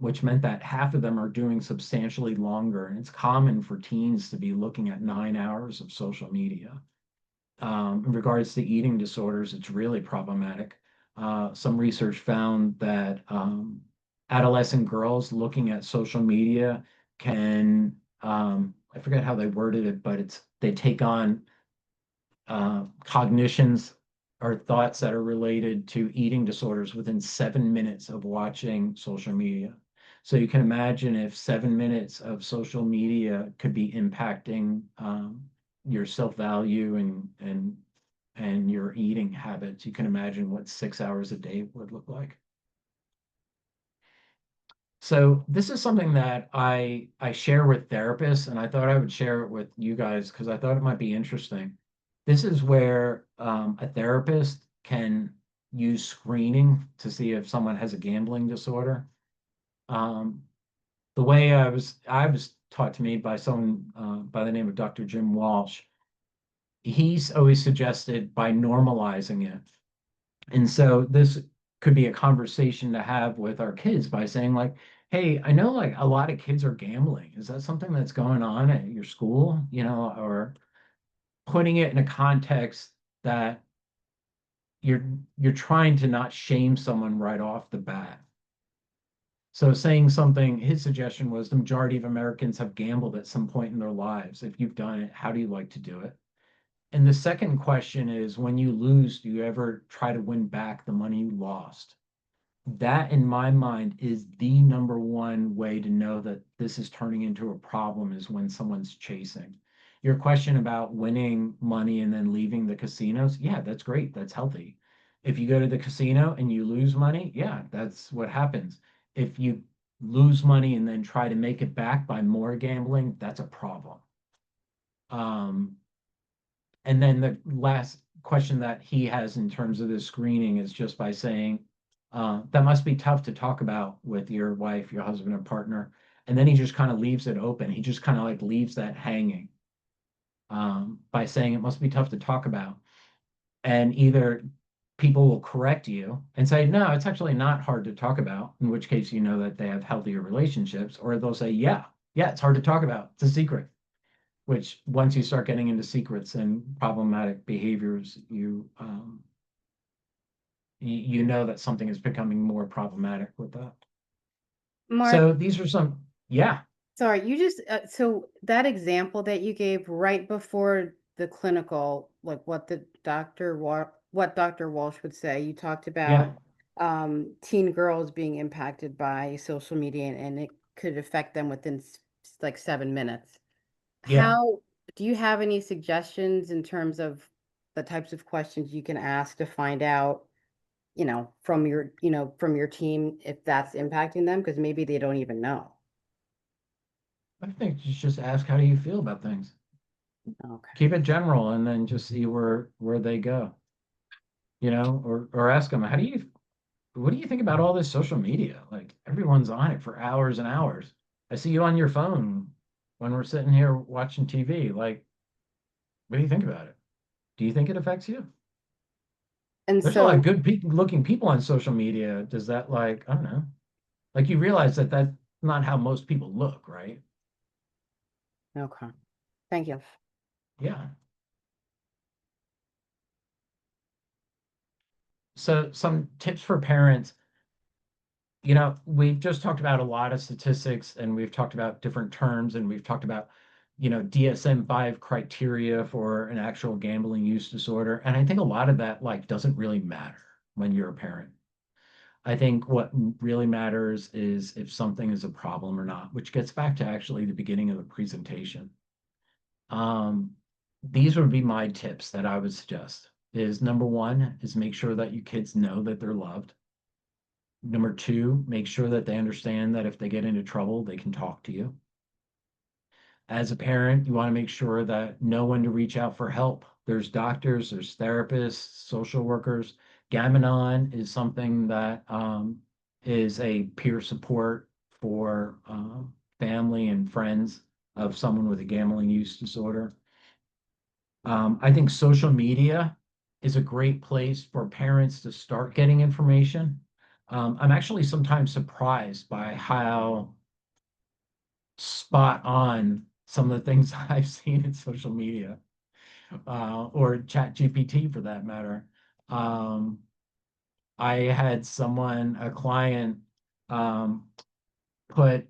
which meant that half of them are doing substantially longer. And it's common for teens to be looking at 9 hours of social media. In regards to eating disorders, it's really problematic. Some research found that adolescent girls looking at social media can, I forget how they worded it, but they take on cognitions or thoughts that are related to eating disorders within 7 minutes of watching social media. So you can imagine if 7 minutes of social media could be impacting your self-value and your eating habits, you can imagine what 6 hours a day would look like. So this is something that I share with therapists, and I thought I would share it with you guys because I thought it might be interesting. This is where a therapist can use screening to see if someone has a gambling disorder. Um, the way I was taught to me by someone by the name of Dr. Jim Walsh. He's always suggested by normalizing it. And so this could be a conversation to have with our kids by saying like, hey, I know like a lot of kids are gambling. Is that something that's going on at your school? Or putting it in a context that you're you're trying to not shame someone right off the bat. So saying something, his suggestion was the majority of Americans have gambled at some point in their lives. If you've done it, how do you like to do it? And the second question is, when you lose, do you ever try to win back the money you lost? That, in my mind, is the number one way to know that this is turning into a problem is when someone's chasing. your question about winning money and then leaving the casinos, yeah, that's great. That's healthy. If you go to the casino and you lose money, yeah, that's what happens. If you lose money and then try to make it back by more gambling, that's a problem. Um, and then the last question that he has in terms of the screening is just by saying, that must be tough to talk about with your wife, your husband, or partner. And then he just kind of leaves it open. He just kind of like leaves that hanging, by saying it must be tough to talk about. And either people will correct you and say, no, it's actually not hard to talk about, in which case you know that they have healthier relationships, or they'll say, yeah, it's hard to talk about. It's a secret. Which once you start getting into secrets and problematic behaviors, you know that something is becoming more problematic with that. Mark, So these are some, yeah, sorry, you just so that example that you gave right before the clinical, like what what Dr. Walsh would say, you talked yeah, about teen girls being impacted by social media and it could affect them within like 7 minutes. yeah. How do you have any suggestions in terms of the types of questions you can ask to find out, from your team if that's impacting them? Because maybe they don't even know. I think you just ask, how do you feel about things? Okay. Keep it general and then just see where they go, or ask them, what do you think about all this social media? Like everyone's on it for hours and hours. I see you on your phone when we're sitting here watching TV. Like, what do you think about it? Do you think it affects you? And There's a lot of so, good looking people on social media. Does that, like, I don't know, like, you realize that that's not how most people look, right? okay. Thank you. Yeah. So some tips for parents, we've just talked about a lot of statistics and we've talked about different terms and we've talked about, DSM-5 criteria for an actual gambling use disorder. And I think a lot of that like doesn't really matter when you're a parent. I think what really matters is if something is a problem or not, which gets back to actually the beginning of the presentation. Um, these would be my tips that I would suggest is number one is make sure that your kids know that they're loved. Number two, make sure that they understand that if they get into trouble, they can talk to you. As a parent, you want to make sure that know when to reach out for help. There's doctors, there's therapists, social workers. Gam-Anon is something that is a peer support for family and friends of someone with a gambling use disorder. I think social media is a great place for parents to start getting information. I'm actually sometimes surprised by how spot on some of the things I've seen in social media, or Chat GPT for that matter. Um, I had a client, um, put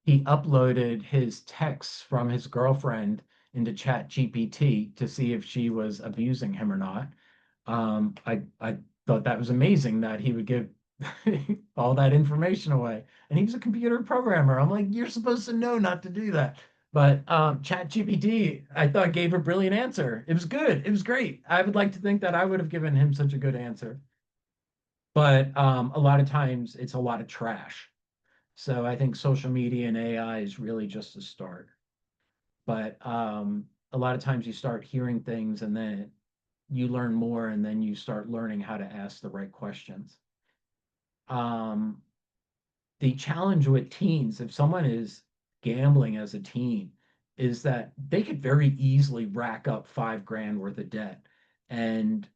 he uploaded his texts from his girlfriend into Chat GPT to see if she was abusing him or not. I thought that was amazing that he would give all that information away. And he was a computer programmer. I'm like, you're supposed to know not to do that. But Chat GPT, I thought gave a brilliant answer. It was good. It was great. I would like to think that I would have given him such a good answer. But a lot of times it's a lot of trash. So I think social media and AI is really just a start. But a lot of times you start hearing things and then you learn more and then you start learning how to ask the right questions. Um, the challenge with teens, if someone is gambling as a teen, is that they could very easily rack up 5 grand worth of debt. And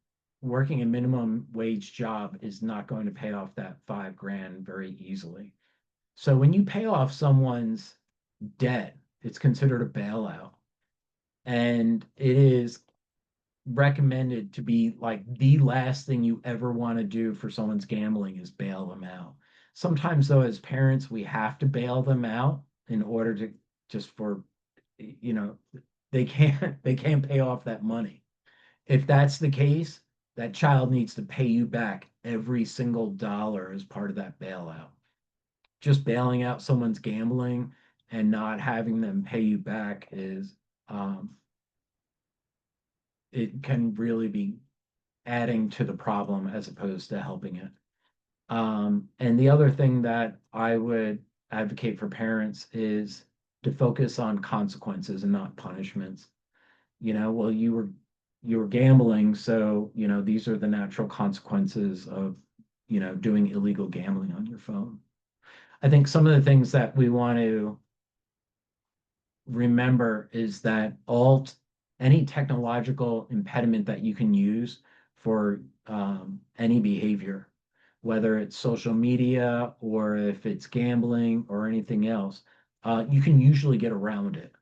working a minimum wage job is not going to pay off that 5 grand very easily. So when you pay off someone's debt, it's considered a bailout. And it is recommended to be like the last thing you ever want to do for someone's gambling is bail them out. Sometimes, though, as parents, we have to bail them out in order to just for, you know, they can't pay off that money. If that's the case, that child needs to pay you back every single dollar as part of that bailout. Just bailing out someone's gambling and not having them pay you back is it can really be adding to the problem as opposed to helping it. And the other thing that I would advocate for parents is to focus on consequences and not punishments. Well, you were gambling, so these are the natural consequences of doing illegal gambling on your phone. I think some of the things that we want to remember is that any technological impediment that you can use for any behavior, whether it's social media or if it's gambling or anything else, you can usually get around it.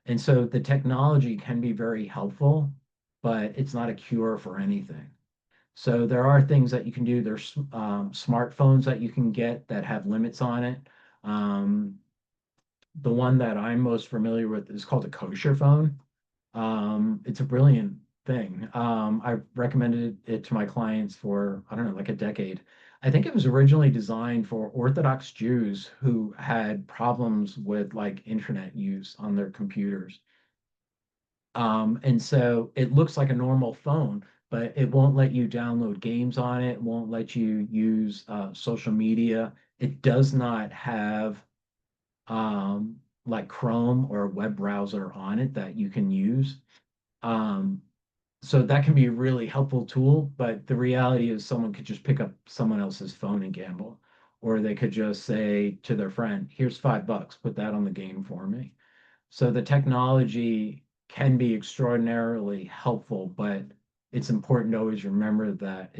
And so the technology can be very helpful, but it's not a cure for anything. So there are things that you can do. There's smartphones that you can get that have limits on it. The one that I'm most familiar with is called a kosher phone. It's a brilliant thing. I've recommended it to my clients for, I don't know, like a decade. I think it was originally designed for Orthodox Jews who had problems with like internet use on their computers. And so it looks like a normal phone, but it won't let you download games on it, won't let you use social media. It does not have like Chrome or a web browser on it that you can use. Um, so that can be a really helpful tool, but the reality is someone could just pick up someone else's phone and gamble, or they could just say to their friend, here's $5, put that on the game for me. So the technology can be extraordinarily helpful, but it's important to always remember that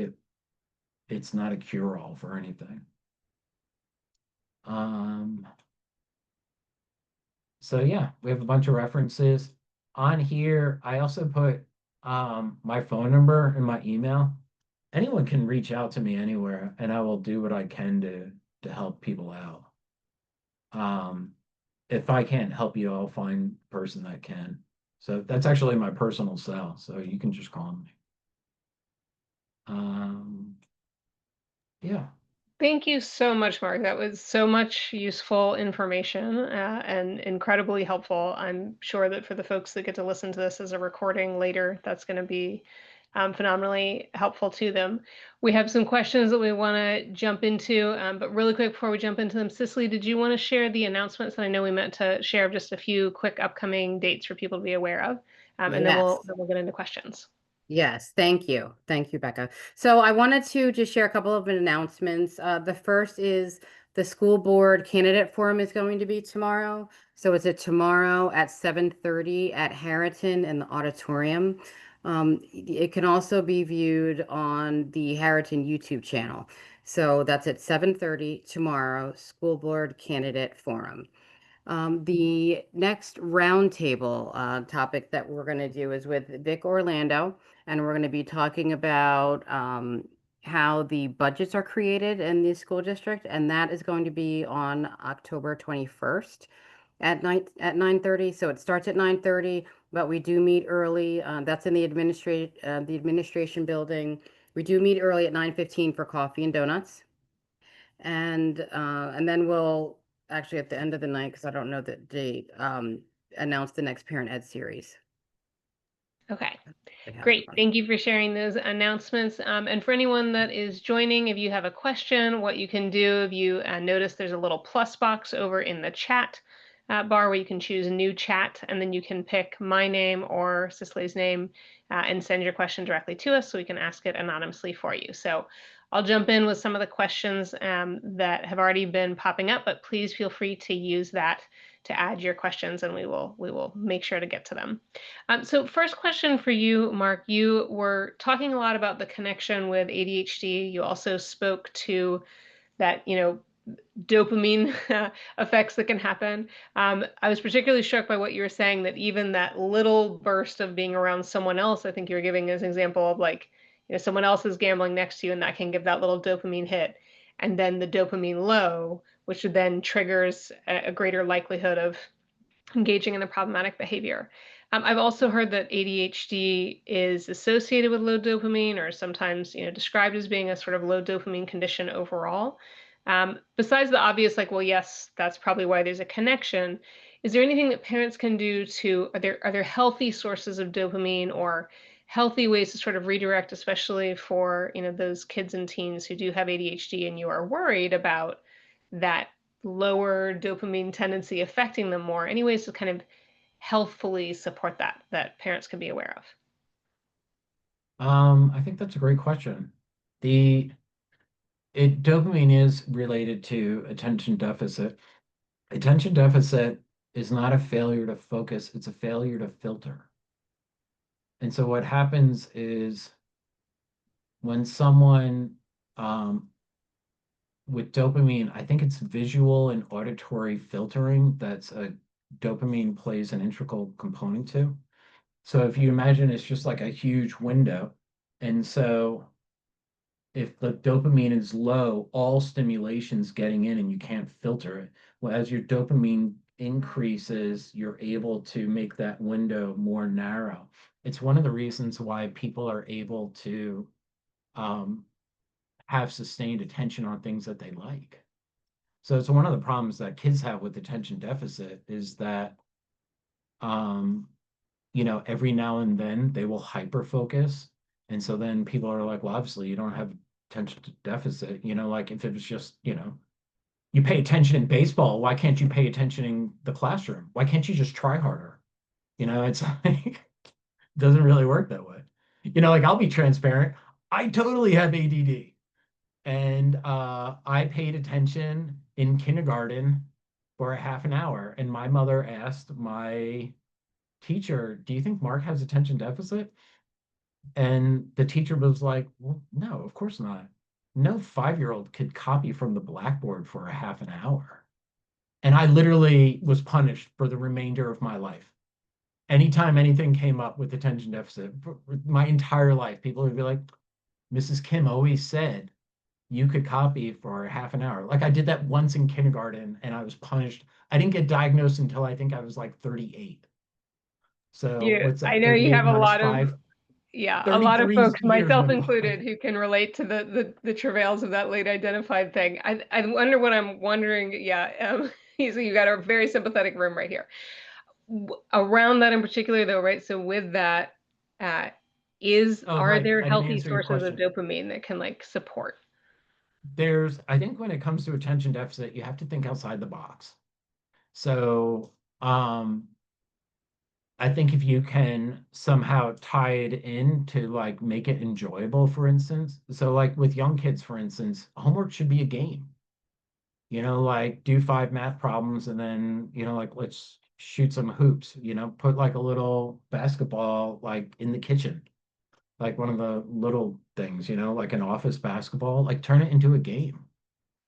it's not a cure-all for anything. Um, so yeah, we have a bunch of references. On here, I also put my phone number and my email. Anyone can reach out to me anywhere, and I will do what I can to help people out. Um, if I can't help you, I'll find a person that can. So that's actually my personal cell, so you can just call me. Um, yeah. Thank you so much, Mark. That was so much useful information and incredibly helpful. I'm sure that for the folks that get to listen to this as a recording later, that's going to be phenomenally helpful to them. We have some questions that we want to jump into, but really quick before we jump into them, Cicely, did you want to share the announcements that I know we meant to share just a few quick upcoming dates for people to be aware of, and then Yes. we'll get into questions. Yes, thank you. Thank you, Becca. So I wanted to just share a couple of announcements. The first is the school board candidate forum is going to be tomorrow. So it's tomorrow at 7:30 at Harriton in the auditorium. It can also be viewed on the Harriton YouTube channel. So that's at 7:30 tomorrow, school board candidate forum. The next roundtable topic that we're going to do is with Vic Orlando, and we're going to be talking about how the budgets are created in the school district, and that is going to be on October 21st at night at 9:30. So it starts at 9:30, but we do meet early. That's in the administration building. We do meet early at 9:15 for coffee and donuts. And then we'll actually at the end of the night, because I don't know the date, announce the next Parent Ed series. Okay. They have Great. it on. Thank you for sharing those announcements. And for anyone that is joining, if you have a question, what you can do, if you notice there's a little plus box over in the chat bar where you can choose a new chat, and then you can pick my name or Cicely's name and send your question directly to us so we can ask it anonymously for you. So I'll jump in with some of the questions that have already been popping up, but please feel free to use that to add your questions, and we will make sure to get to them. So first question for you, Mark, you were talking a lot about the connection with ADHD. You also spoke to that, dopamine effects that can happen. I was particularly struck by what you were saying, that even that little burst of being around someone else, I think you were giving as an example of like, someone else is gambling next to you and that can give that little dopamine hit. And then the dopamine low, which then triggers a greater likelihood of engaging in the problematic behavior. I've also heard that ADHD is associated with low dopamine, or sometimes described as being a sort of low dopamine condition overall. Besides the obvious, like, well, yes, that's probably why there's a connection. Is there anything that parents can do to, are there healthy sources of dopamine, or healthy ways to sort of redirect, especially for, those kids and teens who do have ADHD and you are worried about that lower dopamine tendency affecting them more? Any ways to kind of healthfully support that parents can be aware of? I think that's a great question. The Dopamine is related to attention deficit. Attention deficit is not a failure to focus, it's a failure to filter. And so what happens is when someone with dopamine, I think it's visual and auditory filtering that's a dopamine plays an integral component to. So if you imagine it's just like a huge window, and so if the dopamine is low, all stimulation's getting in and you can't filter it. Well, as your dopamine increases, you're able to make that window more narrow. It's one of the reasons why people are able to um, have sustained attention on things that they like. So it's one of the problems that kids have with attention deficit is that um, every now and then they will hyper focus. And so then people are like, well, obviously you don't have attention to deficit. Like if it was just, you pay attention in baseball, why can't you pay attention in the classroom? Why can't you just try harder? It's like, doesn't really work that way. Like I'll be transparent. I totally have ADD. And I paid attention in kindergarten for a half an hour. And my mother asked my teacher, do you think Mark has attention deficit? And the teacher was like, well, no, of course not. No 5-year-old could copy from the blackboard for a half an hour. And I literally was punished for the remainder of my life. Anytime anything came up with attention deficit, for my entire life, people would be like, Mrs. Kim always said you could copy for a half an hour. Like I did that once in kindergarten and I was punished. I didn't get diagnosed until I think I was like 38. So what's I that? know you 38 have a minus lot of 5? Yeah, a lot of 33 folks, years myself went by. included, who can relate to the travails of that late identified thing. I wonder what I'm wondering. Yeah, so you got a very sympathetic room right here. Around that in particular, though, right? So with that, uh, Oh, are right. there I didn't healthy answer your sources of question. dopamine that can like support? I think when it comes to attention deficit, you have to think outside the box. So, I think if you can somehow tie it in to like make it enjoyable, for instance. So, like with young kids, for instance, homework should be a game. Like do 5 math problems and then, like let's shoot some hoops, put like a little basketball like in the kitchen, like one of the little things, like an office basketball, like turn it into a game.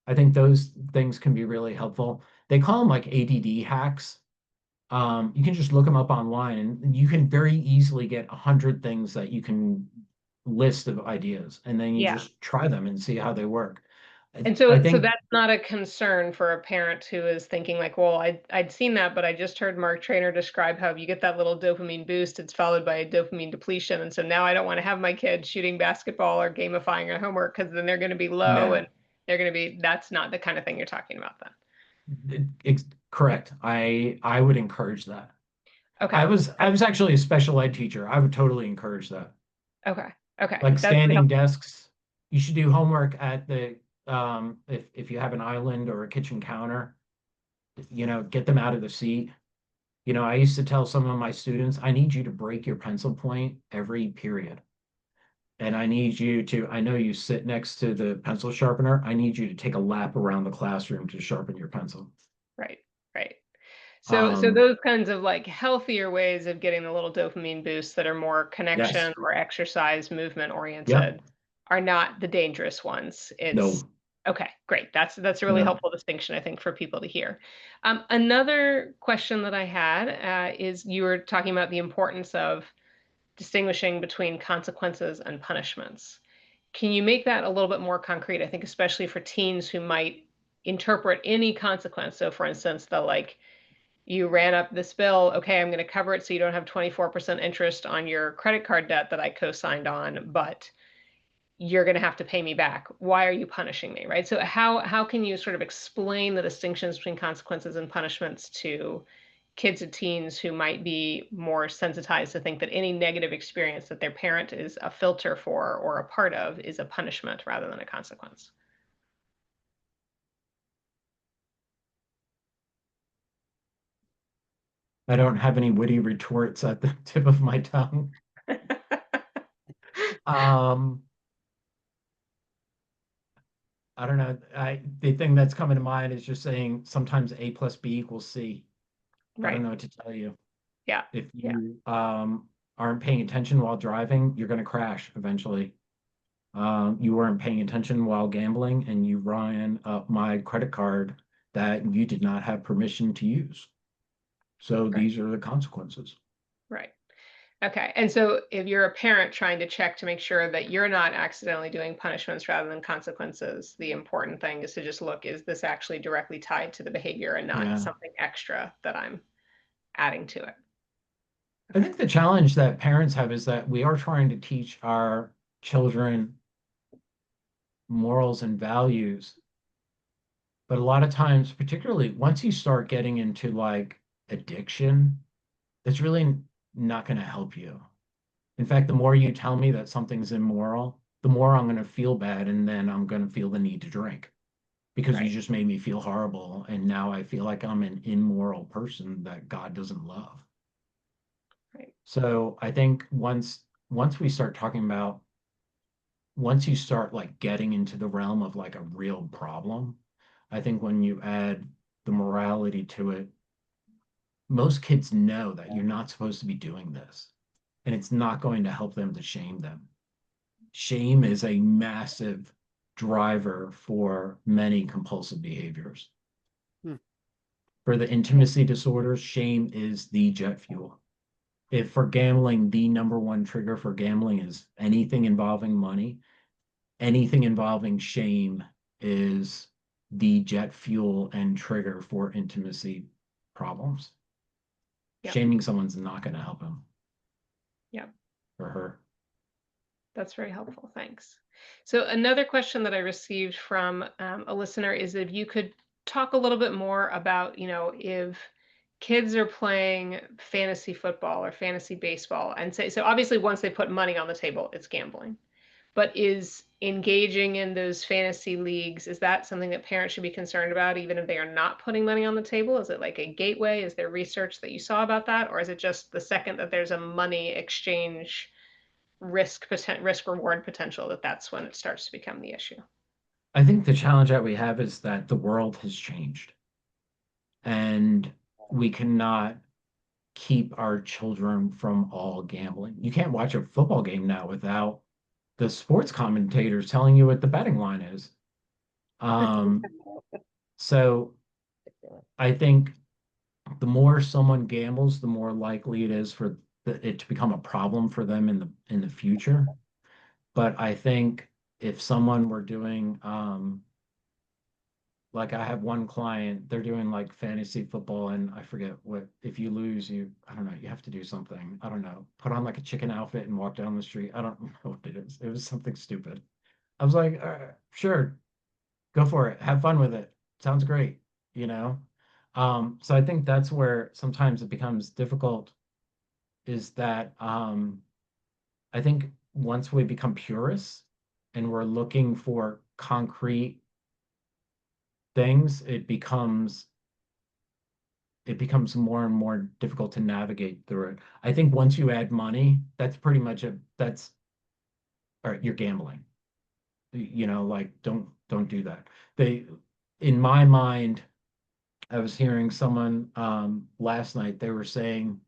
I think those things can be really helpful. They call them like ADD hacks. You can just look them up online and you can very easily get 100 things that you can list of ideas, and then you Yeah. just try them and see how they work. And I so think, that's not a concern for a parent who is thinking like, well, I'd seen that, but I just heard Marc Treanor describe how you get that little dopamine boost, it's followed by a dopamine depletion. And so now I don't want to have my kid shooting basketball or gamifying their homework because then they're going to be low and no, that's not the kind of thing you're talking about then. correct. I would encourage that. I Okay. was I was actually a special ed teacher. I would totally encourage that. Okay. Okay. Like That's really standing helpful. desks. You should do homework at the if you have an island or a kitchen counter, get them out of the seat. I used to tell some of my students, I need you to break your pencil point every period. And I need you to, I know you sit next to the pencil sharpener. I need you to take a lap around the classroom to sharpen your pencil. Right. Right. So Um, those kinds of like healthier ways of getting the little dopamine boosts that are more connection yes. or exercise movement Yep. oriented are not the dangerous ones. It's No. okay, great. That's a really No. helpful distinction, I think, for people to hear. Another question that I had is you were talking about the importance of distinguishing between consequences and punishments. Can you make that a little bit more concrete? I think especially for teens who might interpret any consequence. So for instance, the like you ran up this bill. Okay, I'm going to cover it so you don't have 24% interest on your credit card debt that I co-signed on, but you're going to have to pay me back. Why are you punishing me, right? So how can you sort of explain the distinctions between consequences and punishments to kids and teens who might be more sensitized to think that any negative experience that their parent is a filter for or a part of is a punishment rather than a consequence. I don't have any witty retorts at the tip of my tongue. Um, I don't know. The thing that's coming to mind is just saying sometimes A plus B equals C. I don't Right. know what to tell you. Yeah. If Yeah. you aren't paying attention while driving, you're going to crash eventually. You weren't paying attention while gambling, and you ran up my credit card that you did not have permission to use. So Right. these are the consequences. Right. Okay. And so if you're a parent trying to check to make sure that you're not accidentally doing punishments rather than consequences, the important thing is to just look, is this actually directly tied to the behavior and not Yeah. something extra that I'm adding to it? I think the challenge that parents have is that we are trying to teach our children morals and values. But a lot of times, particularly once you start getting into like addiction, that's really not going to help you. In fact, the more you tell me that something's immoral, the more I'm going to feel bad, and then I'm going to feel the need to drink because you Right. just made me feel horrible. And now I feel like I'm an immoral person that God doesn't love. Right. So I think once we start talking about once you start like getting into the realm of like a real problem, I think when you add the morality to it, most kids know that you're not supposed to be doing this, and it's not going to help them to shame them. Shame is a massive driver for many compulsive behaviors. Hmm. For the intimacy disorders, shame is the jet fuel. If for gambling, the number one trigger for gambling is anything involving money, anything involving shame is the jet fuel and trigger for intimacy problems. Yep. Shaming someone's not going to help him Yep. or her. That's very helpful. Thanks. So another question that I received from a listener is if you could talk a little bit more about, if kids are playing fantasy football or fantasy baseball and say, so obviously once they put money on the table, it's gambling, but is engaging in those fantasy leagues, is that something that parents should be concerned about even if they are not putting money on the table? Is it like a gateway? Is there research that you saw about that? Or is it just the second that there's a money exchange risk reward potential, that's when it starts to become the issue? I think the challenge that we have is that the world has changed and we cannot keep our children from all gambling. You can't watch a football game now without the sports commentators telling you what the betting line is. Um, so I think the more someone gambles, the more likely it is for it to become a problem for them in the future. But I think if someone were doing like I have one client, they're doing like fantasy football, and I forget what, if you lose, I don't know, you have to do something. I don't know, put on like a chicken outfit and walk down the street. I don't know what it is. It was something stupid. I was like, sure, go for it. Have fun with it. Sounds great, you know? So I think that's where sometimes it becomes difficult is that I think once we become purists and we're looking for concrete things, it becomes more and more difficult to navigate through it. I think once you add money, that's pretty much that's all right, you're gambling. Like don't do that. They in my mind, I was hearing someone last night, they were saying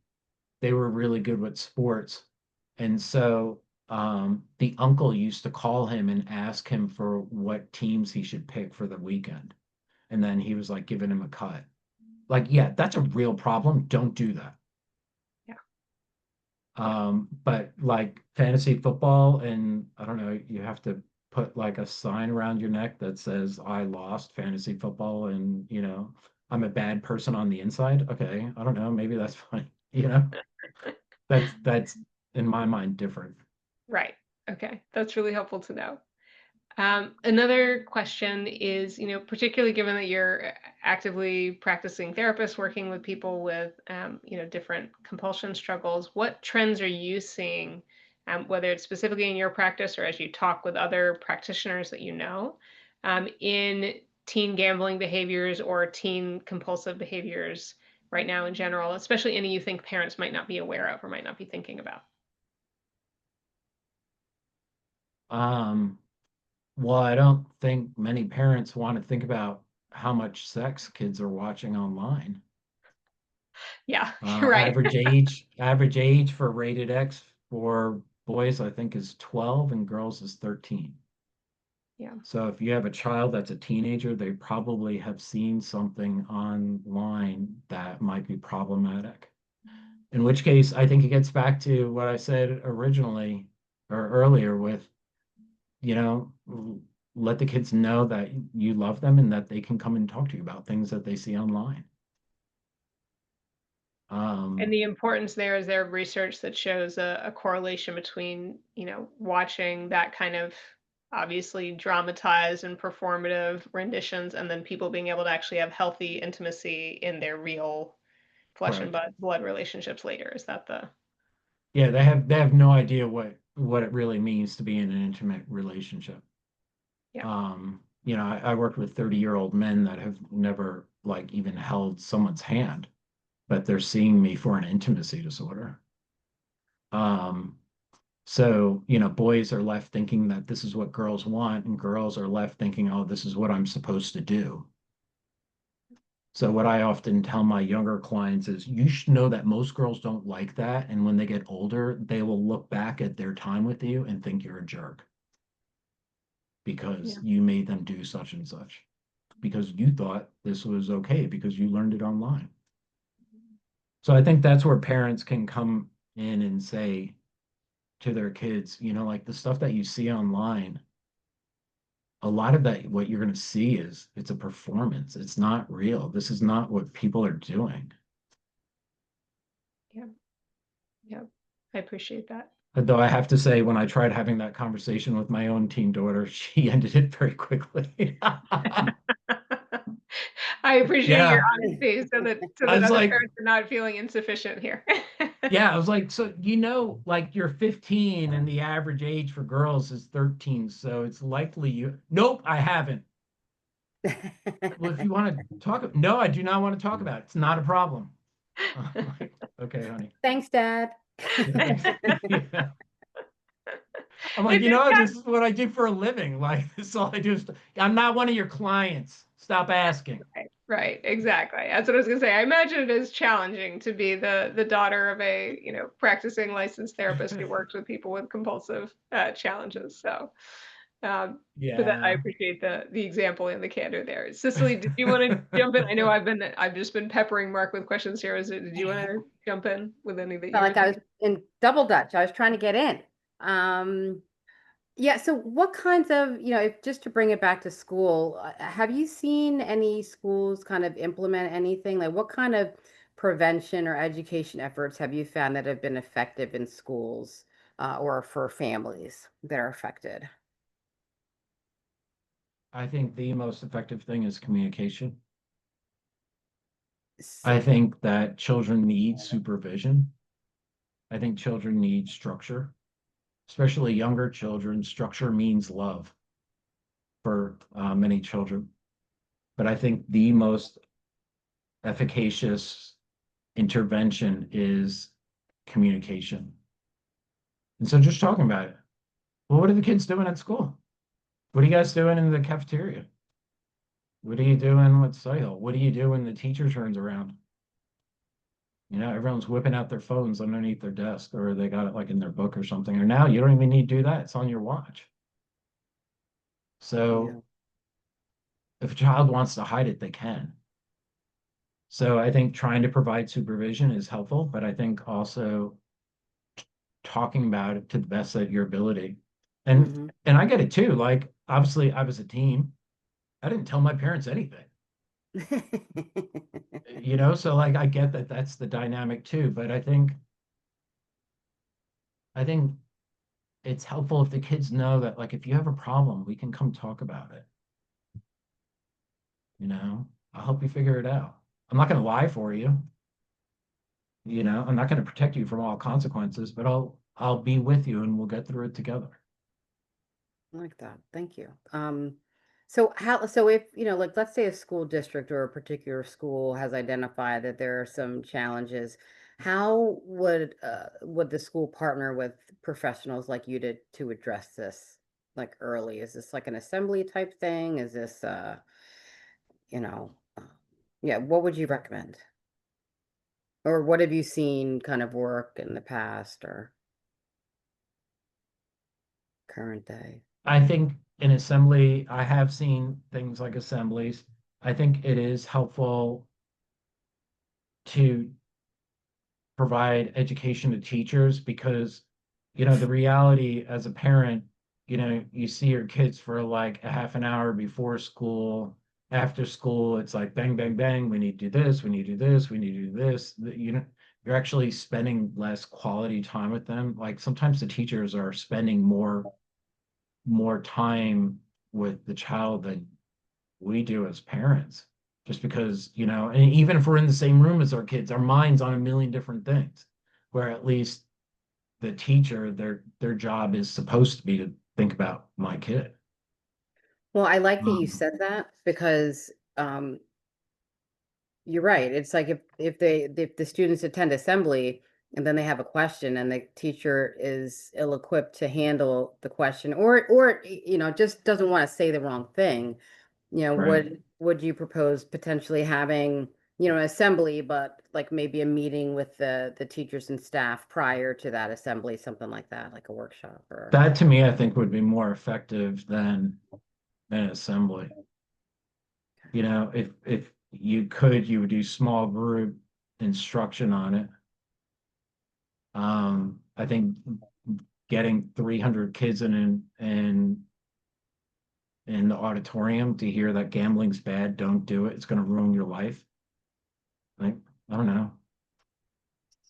they were really good with sports. And so the uncle used to call him and ask him for what teams he should pick for the weekend. And then he was like giving him a cut. Like, yeah, that's a real problem. Don't do that. Yeah. But like fantasy football, and I don't know, you have to put like a sign around your neck that says I lost fantasy football and I'm a bad person on the inside. Okay, I don't know, maybe that's fine. That's in my mind different. Right. Okay. That's really helpful to know. Another question is, particularly given that you're actively practicing therapist, working with people with, different compulsion struggles, what trends are you seeing, whether it's specifically in your practice or as you talk with other practitioners that in teen gambling behaviors or teen compulsive behaviors right now in general, especially any you think parents might not be aware of or might not be thinking about? Well, I don't think many parents want to think about how much sex kids are watching online. Yeah, you're right. Average age for rated X for boys, I think, is 12 and girls is 13. Yeah. So if you have a child that's a teenager, they probably have seen something online that might be problematic. In which case, I think it gets back to what I said originally or earlier with, you know, let the kids know that you love them and that they can come and talk to you about things that they see online. And the importance there is there research that shows a correlation between, watching that kind of obviously dramatized and performative renditions and then people being able to actually have healthy intimacy in their real flesh and Correct. blood relationships later. Is that the Yeah, they have no idea what it really means to be in an intimate relationship. yeah. I worked with 30-year-old men that have never like even held someone's hand, but they're seeing me for an intimacy disorder. Um, so, boys are left thinking that this is what girls want, and girls are left thinking, oh, this is what I'm supposed to do. So what I often tell my younger clients is you should know that most girls don't like that. And when they get older, they will look back at their time with you and think you're a jerk because Yeah. you made them do such and such, because you thought this was okay because you learned it online. So I think that's where parents can come in and say to their kids, like the stuff that you see online, a lot of that, what you're going to see is it's a performance. It's not real. This is not what people are doing. Yeah. Yeah. I appreciate that. Though I have to say, when I tried having that conversation with my own teen daughter, she ended it very quickly. I appreciate your Yeah. honesty so I that was other like, parents are not feeling insufficient here. yeah, I was like, so like you're 15 and the average age for girls is 13, so it's likely you. Nope, I haven't. Well, if you want to talk, no, I do not want to talk about it. It's not a problem. I'm like, okay, honey. Thanks, Dad. Yeah, thanks. Yeah. I'm like, It did this is what I do for a living. Like, this is all I do. I'm not one of your clients. Stop asking. right, exactly. That's what I was gonna say. I imagine it is challenging to be the daughter of a, practicing licensed therapist who works with people with compulsive challenges. So, but that I Yeah. appreciate the example and the candor there. Cicely, did you want to jump in? I know I've just been peppering Mark with questions here. Did you want to jump in with any that you Felt were like I was thinking? in double dutch. I was trying to get in. Um, yeah, so what kinds of, if just to bring it back to school, have you seen any schools kind of implement anything? Like what kind of prevention or education efforts have you found that have been effective in schools or for families that are affected? I think the most effective thing is communication. S- I think that children need supervision. I think children need structure, especially younger children. Structure means love for many children. But I think the most efficacious intervention is communication. And so just talking about it. Well, what are the kids doing at school? What are you guys doing in the cafeteria? What are you doing with Sahil? What do you do when the teacher turns around? Everyone's whipping out their phones underneath their desk, or they got it like in their book or something. Or now you don't even need to do that. It's on your watch. Yeah. So if a child wants to hide it, they can. So I think trying to provide supervision is helpful, but I think also talking about it to the best of your ability. And Hmm. and I get it too. Like obviously I was a teen. I didn't tell my parents anything. So like I get that that's the dynamic too, but I think it's helpful if the kids know that, like, if you have a problem, we can come talk about it. I'll help you figure it out. I'm not going to lie for you. I'm not going to protect you from all consequences, but I'll be with you and we'll get through it together. I like that. Thank you. So if, like, let's say a school district or a particular school has identified that there are some challenges, how would the school partner with professionals like you to address this like early? Is this like an assembly type thing? Is this you know, uh, yeah, what would you recommend? Or what have you seen kind of work in the past or current day? I think in assembly, I have seen things like assemblies. I think it is helpful to provide education to teachers because, the reality as a parent, you see your kids for like a half an hour before school, after school, it's like bang, bang, bang, we need to do this, we need to do this, we need to do this. You're actually spending less quality time with them. Like sometimes the teachers are spending more time with the child than we do as parents. Just because, and even if we're in the same room as our kids, our mind's on a million different things. Where at least the teacher, their job is supposed to be to think about my kid. Well, I like that you Um, said that because you're right. It's like if the students attend assembly and then they have a question and the teacher is ill-equipped to handle the question or just doesn't want to say the wrong thing, right. would you propose potentially having, an assembly, but like maybe a meeting with the teachers and staff prior to that assembly, something like that, like a workshop or That to me, I think would be more effective than an assembly. If you could, you would do small group instruction on it. I think getting 300 kids in the auditorium to hear that gambling's bad, don't do it. It's going to ruin your life. Like, I don't know.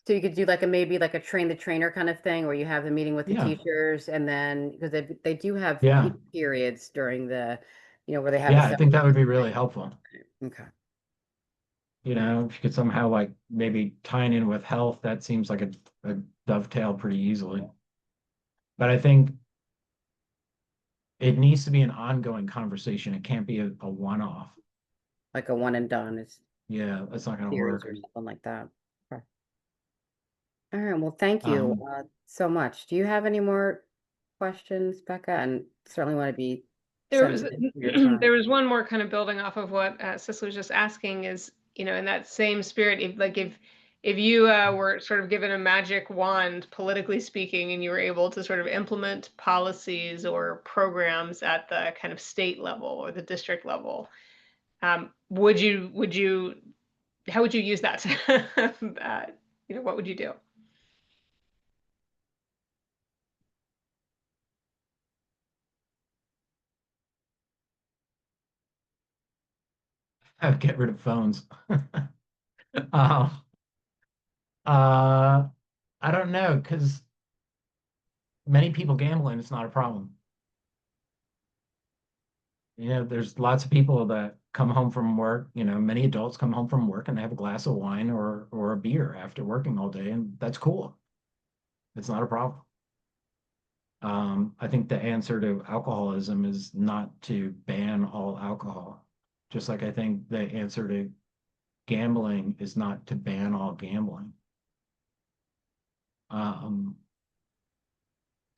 so you could do like a maybe like a train the trainer kind of thing where you have the meeting with the Yeah. teachers and then because they do have Yeah. periods during the where they have Yeah. I think assembly. that would be really helpful. Okay. If you could somehow like maybe tie it in with health, that seems like a dovetail pretty easily. But I think it needs to be an ongoing conversation. It can't be a one-off. Like a one and done is Yeah, that's not going to series work. or something like that. Okay. All right. Well, thank you Um, so much. Do you have any more questions, Becca? And certainly want to be There was sensitive to your time. there was one more kind of building off of what Cicely was just asking is, in that same spirit, if you were sort of given a magic wand, politically speaking, and you were able to sort of implement policies or programs at the kind of state level or the district level, would you how would you use that? What would you do? get rid of phones. Uh, uh, I don't know, because many people gamble and it's not a problem. There's lots of people that come home from work, many adults come home from work and they have a glass of wine or a beer after working all day, and that's cool. It's not a problem. I think the answer to alcoholism is not to ban all alcohol. Just like I think the answer to gambling is not to ban all gambling. Um,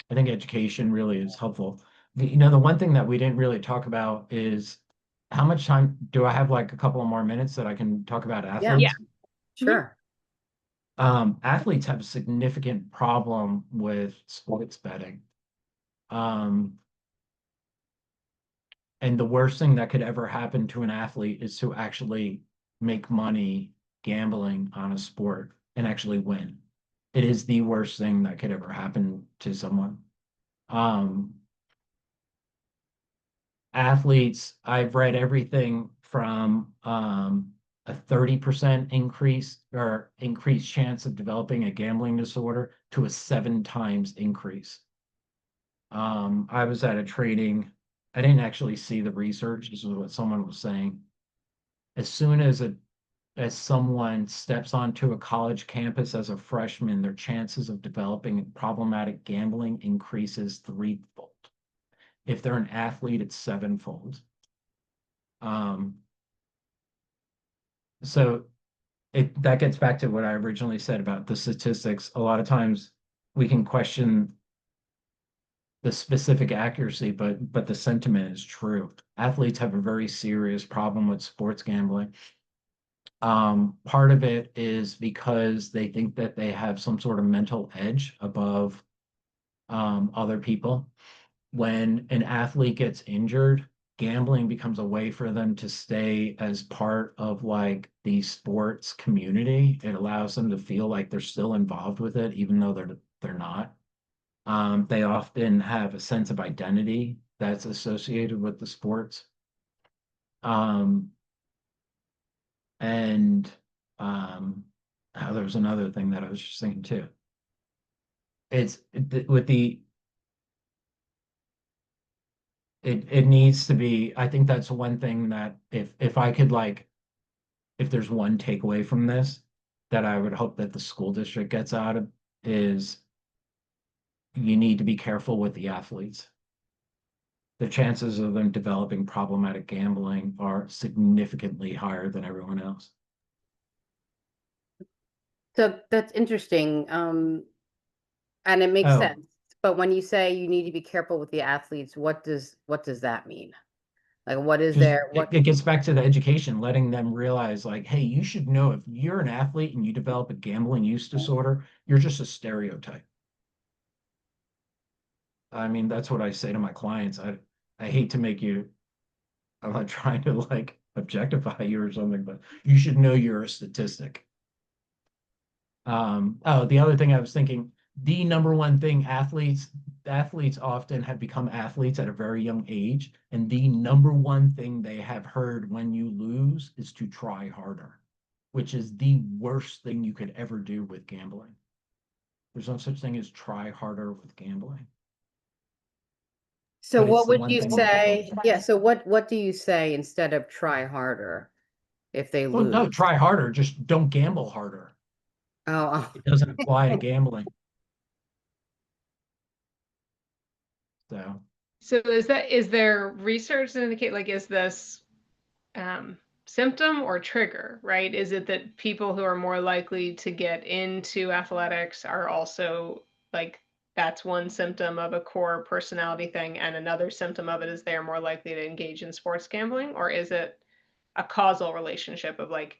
I think education really is helpful. The one thing that we didn't really talk about is how much time do I have? Like a couple of more minutes that I can talk about Yeah, Yeah. athletes? Mhm. sure. Athletes have a significant problem with sports betting. Um, and the worst thing that could ever happen to an athlete is to actually make money gambling on a sport and actually win. It is the worst thing that could ever happen to someone. Um, Athletes, I've read everything from a 30% increase or increased chance of developing a gambling disorder to a 7 times increase. I was at a training. I didn't actually see the research. This is what someone was saying. As soon as someone steps onto a college campus as a freshman, their chances of developing problematic gambling increases threefold. If they're an athlete, it's sevenfold. Um, so that gets back to what I originally said about the statistics. A lot of times we can question the specific accuracy, but the sentiment is true. Athletes have a very serious problem with sports gambling. Part of it is because they think that they have some sort of mental edge above other people. When an athlete gets injured, gambling becomes a way for them to stay as part of like the sports community. It allows them to feel like they're still involved with it, even though they're not. They often have a sense of identity that's associated with the sports. Um, and there was another thing that I was just thinking too. With the it needs to be. I think that's one thing that if I could like if there's one takeaway from this that I would hope that the school district gets out of is you need to be careful with the athletes. The chances of them developing problematic gambling are significantly higher than everyone else. So that's interesting. And it makes Oh, sense. But when you say you need to be careful with the athletes, what does that mean? Like what is just there? it gets back to the education, letting them realize like, hey, you should know if you're an athlete and you develop a gambling use disorder, you're just a stereotype. I mean, that's what I say to my clients. I hate to make you, I'm not trying to like objectify you or something, but you should know you're a statistic. Oh, the other thing I was thinking, the number one thing athletes often have become athletes at a very young age, and the number one thing they have heard when you lose is to try harder, which is the worst thing you could ever do with gambling. There's no such thing as try harder with gambling, So but it's what the would one you thing that people. say? Yeah, so what do you say instead of try harder if they Well, lose? no, try harder, just don't gamble harder. Oh, It doesn't apply to gambling. So So is there research to indicate like is this symptom or trigger, right? Is it that people who are more likely to get into athletics are also like that's one symptom of a core personality thing, and another symptom of it is they're more likely to engage in sports gambling? Or is it a causal relationship of like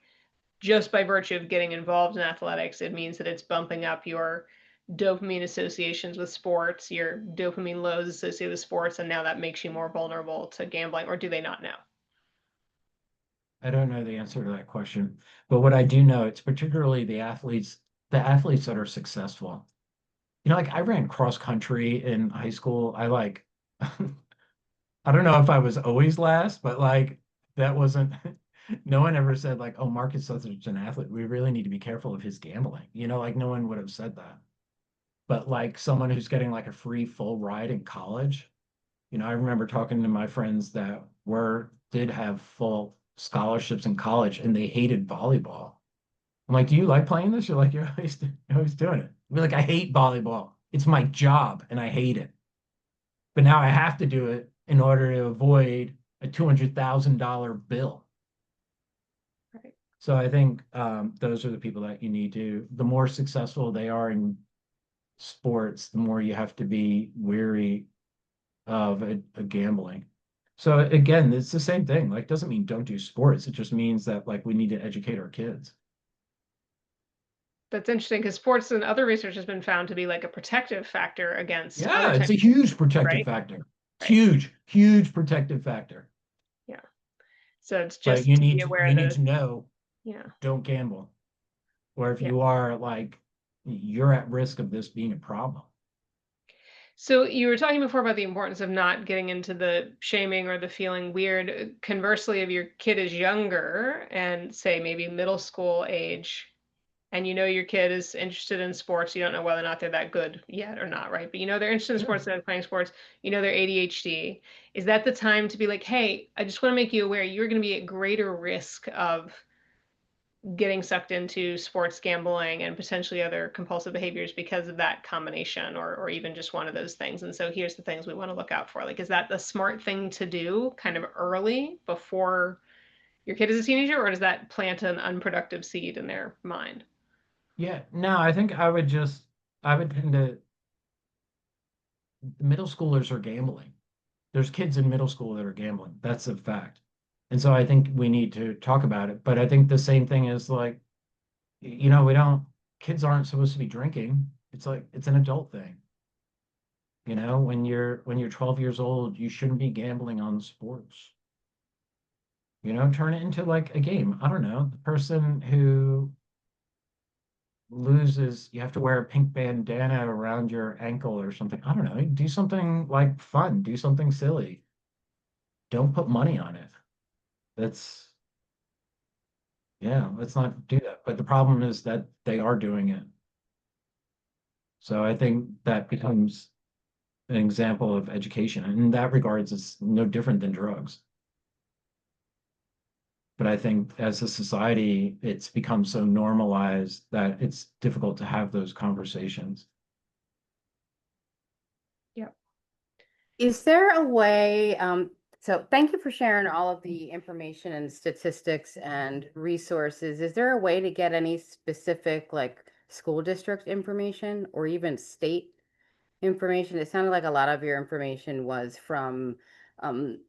just by virtue of getting involved in athletics, it means that it's bumping up your dopamine associations with sports, your dopamine lows associated with sports, and now that makes you more vulnerable to gambling? Or do they not know? I don't know the answer to that question, but what I do know, it's particularly the athletes that are successful. You know, like I ran cross country in high school. I like, I don't know if I was always last, but like that wasn't, no one ever said like, oh, Mark is such an athlete. We really need to be careful of his gambling. You know, like no one would have said that. But like someone who's getting like a free full ride in college, you know, I remember talking to my friends that did have full scholarships in college and they hated volleyball. I'm like, do you like playing this? You're like, you're always doing it. I'd be like, I hate volleyball. It's my job and I hate it. But now I have to do it in order to avoid a $200,000 bill. Right. So I think those are the people that you need to, the more successful they are in sports, the more you have to be wary of a gambling. So again, it's the same thing. Like, doesn't mean don't do sports. It just means that like we need to educate our kids. That's interesting because sports and other research has been found to be like a protective factor against other Yeah, it's types, a huge protective right? factor. It's Right. huge, huge protective factor. Yeah. So it's But just to be aware you need that, to know, yeah. don't gamble. Or if Yeah. you are like you're at risk of this being a problem. So you were talking before about the importance of not getting into the shaming or the feeling weird. Conversely, if your kid is younger and say maybe middle school age, and you know your kid is interested in sports. You don't know whether or not they're that good yet or not, right? But you know they're interested in Yeah. sports, they're playing sports, you know they're ADHD. Is that the time to be like, hey, I just want to make you aware you're going to be at greater risk of getting sucked into sports gambling and potentially other compulsive behaviors because of that combination, or even just one of those things. And so here's the things we want to look out for. Like, is that the smart thing to do kind of early before your kid is a teenager, or does that plant an unproductive seed in their mind? Yeah, no, I think I would tend to, middle schoolers are gambling. There's kids in middle school that are gambling. That's a fact. And so I think we need to talk about it. But I think the same thing is like, we don't, kids aren't supposed to be drinking. It's like, it's an adult thing. When you're 12 years old, you shouldn't be gambling on sports. Turn it into like a game. I don't know. The person who loses, you have to wear a pink bandana around your ankle or something. I don't know. Do something like fun, do something silly. Don't put money on it. That's, yeah, let's not do that. But the problem is that they are doing it. So I think that becomes an example of education. And in that regards, it's no different than drugs. But I think as a society, it's become so normalized that it's difficult to have those conversations. Yeah. Is there a way, so thank you for sharing all of the information and statistics and resources. Is there a way to get any specific like school district information or even state information? It sounded like a lot of your information was from um,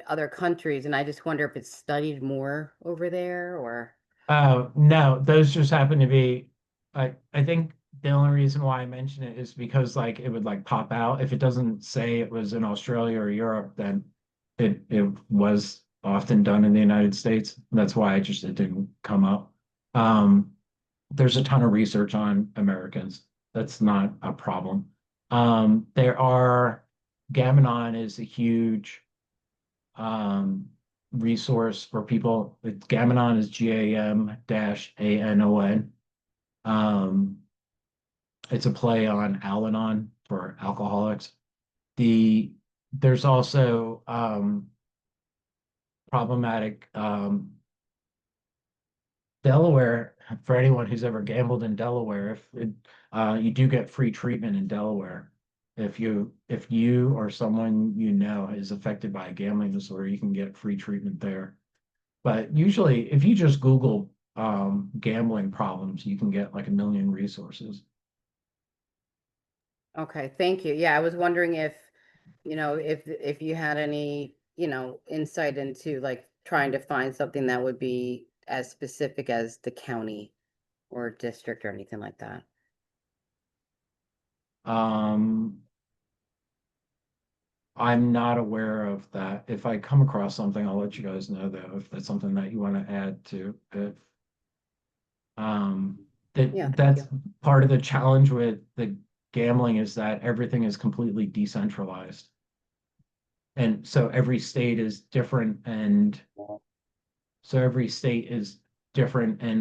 other countries, and I just wonder if it's studied more over there or. No, those just happen to be, I think the only reason why I mention it is because like it would like pop out. If it doesn't say it was in Australia or Europe, then it was often done in the United States. That's why it didn't come up. Um, there's a ton of research on Americans. That's not a problem. There are Gamanon is a huge um, resource for people. Gamanon is GAM-ANON. Um, it's a play on Al-Anon for alcoholics. There's also problematic Delaware, for anyone who's ever gambled in Delaware, you do get free treatment in Delaware. If you or someone you know is affected by a gambling disorder, you can get free treatment there. But usually, if you just Google gambling problems, you can get like a million resources. Okay, thank you. Yeah, I was wondering if, if you had any, insight into like trying to find something that would be as specific as the county or district or anything like that. Um, I'm not aware of that. If I come across something, I'll let you guys know though, if that's something that you want to add to it. Um, Yeah, thank that's you. part of the challenge with the gambling is that everything is completely decentralized. And so every state is different and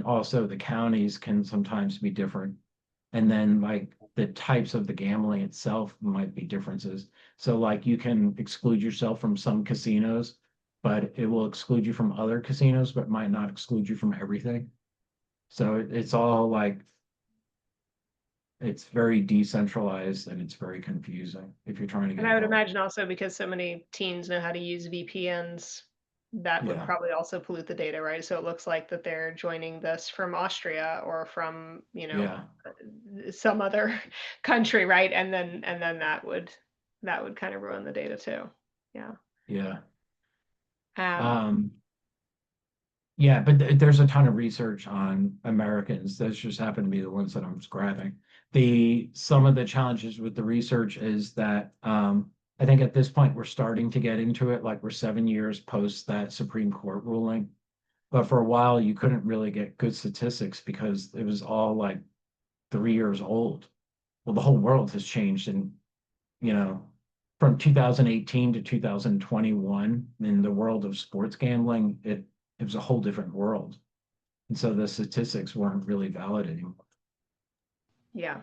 also the counties can sometimes be different. And then like the types of the gambling itself might be differences. So like you can exclude yourself from some casinos, but it will exclude you from other casinos, but might not exclude you from everything. So it's all like it's very decentralized and it's very confusing if you're trying to And get I would help. imagine also because so many teens know how to use VPNs, that would Yeah, probably also pollute the data, right? So it looks like that they're joining this from Austria or from, yeah, some other country, right? And then that would kind of ruin the data too. Yeah. yeah. Um, Um, yeah, but there's a ton of research on Americans. Those just happen to be the ones that I'm grabbing. Some of the challenges with the research is that I think at this point we're starting to get into it, like we're 7 years post that Supreme Court ruling. But for a while, you couldn't really get good statistics because it was all like 3 years old. Well, the whole world has changed, and you know, from 2018 to 2021 in the world of sports gambling, it was a whole different world. And so the statistics weren't really valid anymore. Yeah,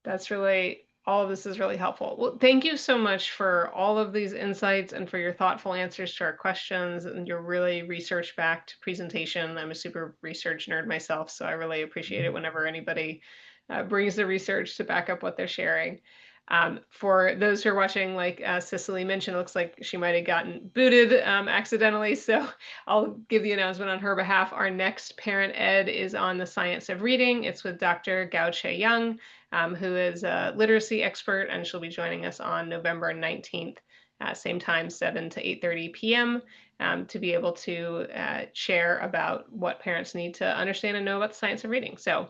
that's really, all of this is really helpful. Well, thank you so much for all of these insights and for your thoughtful answers to our questions and your really research-backed presentation. I'm a super research nerd myself, so I really appreciate it whenever anybody brings the research to back up what they're sharing. For those who are watching, like Cicely mentioned, it looks like she might have gotten booted accidentally. So I'll give the announcement on her behalf. Our next Parent Ed is on the science of reading. It's with Dr. Gao-Che Young, who is a literacy expert, and she'll be joining us on November 19th, same time, 7 to 8:30 p.m., to be able to share about what parents need to understand and know about the science of reading. So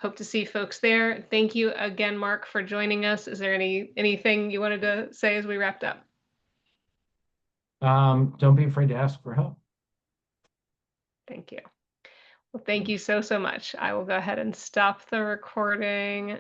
hope to see folks there. Thank you again, Marc, for joining us. Is there anything you wanted to say as we wrapped up? Don't be afraid to ask for help. Thank you. Well, thank you so much. I will go ahead and stop the recording